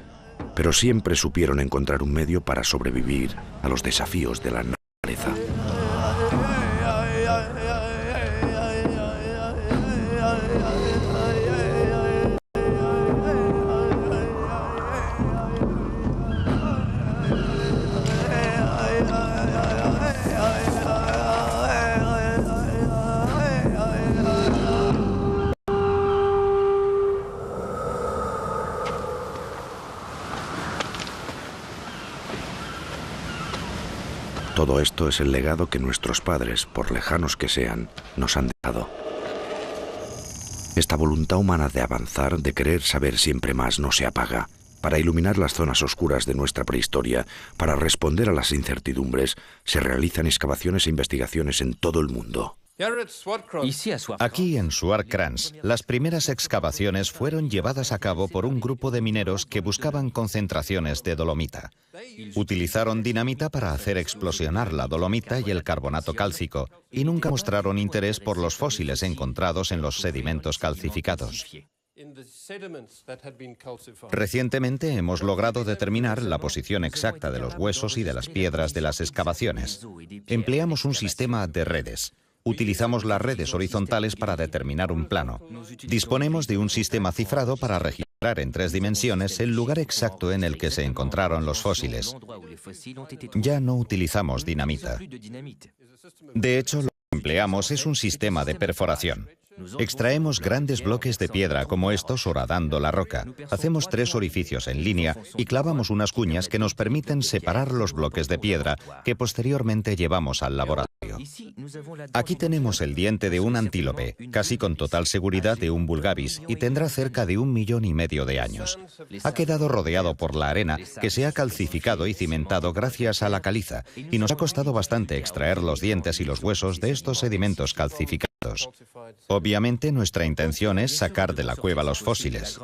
pero siempre supieron encontrar un medio para sobrevivir a los desafíos de la naturaleza. Todo esto es el legado que nuestros padres, por lejanos que sean, nos han dejado. Esta voluntad humana de avanzar, de querer saber siempre más, no se apaga. Para iluminar las zonas oscuras de nuestra prehistoria, para responder a las incertidumbres, se realizan excavaciones e investigaciones en todo el mundo. Aquí en Swartkrans, las primeras excavaciones fueron llevadas a cabo por un grupo de mineros que buscaban concentraciones de dolomita. Utilizaron dinamita para hacer explosionar la dolomita y el carbonato cálcico, y nunca mostraron interés por los fósiles encontrados en los sedimentos calcificados. Recientemente hemos logrado determinar la posición exacta de los huesos y de las piedras de las excavaciones. Empleamos un sistema de redes. Utilizamos las redes horizontales para determinar un plano. Disponemos de un sistema cifrado para registrar en 3 dimensiones el lugar exacto en el que se encontraron los fósiles. Ya no utilizamos dinamita. De hecho, lo que empleamos es un sistema de perforación. Extraemos grandes bloques de piedra como estos horadando la roca. Hacemos 3 orificios en línea y clavamos unas cuñas que nos permiten separar los bloques de piedra que posteriormente llevamos al laboratorio. Aquí tenemos el diente de un antílope, casi con total seguridad de un vulgaris, y tendrá cerca de 1,5 millones de años. Ha quedado rodeado por la arena que se ha calcificado y cimentado gracias a la caliza, y nos ha costado bastante extraer los dientes y los huesos de estos sedimentos calcificados. Obviamente, nuestra intención es sacar de la cueva los fósiles.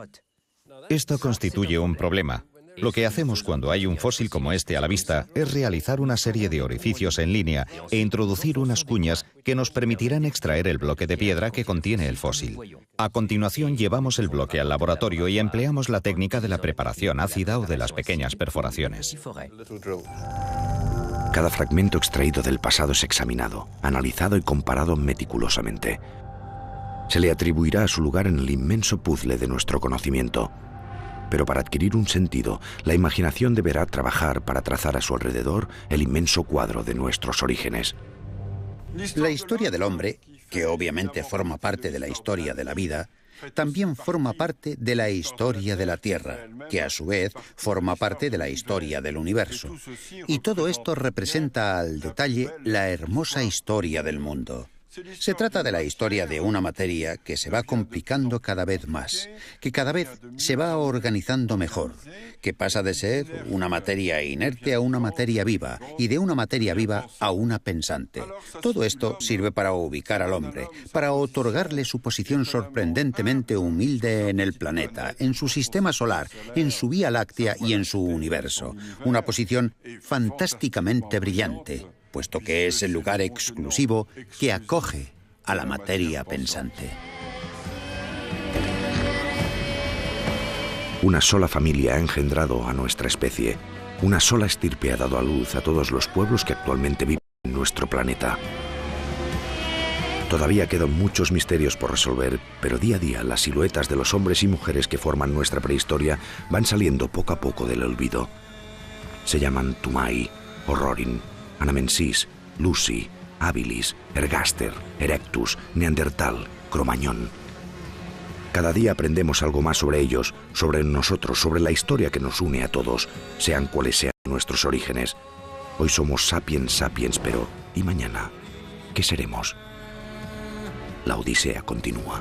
Esto constituye un problema. Lo que hacemos cuando hay un fósil como este a la vista es realizar una serie de orificios en línea e introducir unas cuñas que nos permitirán extraer el bloque de piedra que contiene el fósil. A continuación, llevamos el bloque al laboratorio y empleamos la técnica de la preparación ácida o de las pequeñas perforaciones. Cada fragmento extraído del pasado es examinado, analizado y comparado meticulosamente. Se le atribuirá su lugar en el inmenso puzzle de nuestro conocimiento. Pero para adquirir un sentido, la imaginación deberá trabajar para trazar a su alrededor el inmenso cuadro de nuestros orígenes. La historia del hombre, que obviamente forma parte de la historia de la vida, también forma parte de la historia de la Tierra, que a su vez forma parte de la historia del universo. Y todo esto representa al detalle la hermosa historia del mundo. Se trata de la historia de una materia que se va complicando cada vez más, que cada vez se va organizando mejor, que pasa de ser una materia inerte a una materia viva y de una materia viva a una pensante. Todo esto sirve para ubicar al hombre, para otorgarle su posición sorprendentemente humilde en el planeta, en su sistema solar, en su Vía Láctea y en su universo. Una posición fantásticamente brillante, puesto que es el lugar exclusivo que acoge a la materia pensante. Una sola familia ha engendrado a nuestra especie. Una sola estirpe ha dado a luz a todos los pueblos que actualmente viven en nuestro planeta. Todavía quedan muchos misterios por resolver, pero día a día las siluetas de los hombres y mujeres que forman nuestra prehistoria van saliendo poco a poco del olvido. Se llaman Tumai, Orrorin, Anamensis, Lucy, Habilis, Ergaster, Erectus, Neandertal, Cromañón. Cada día aprendemos algo más sobre ellos, sobre nosotros, sobre la historia que nos une a todos, sean cuales sean nuestros orígenes. Hoy somos sapiens sapiens, pero ¿y mañana? ¿Qué seremos? La odisea continúa.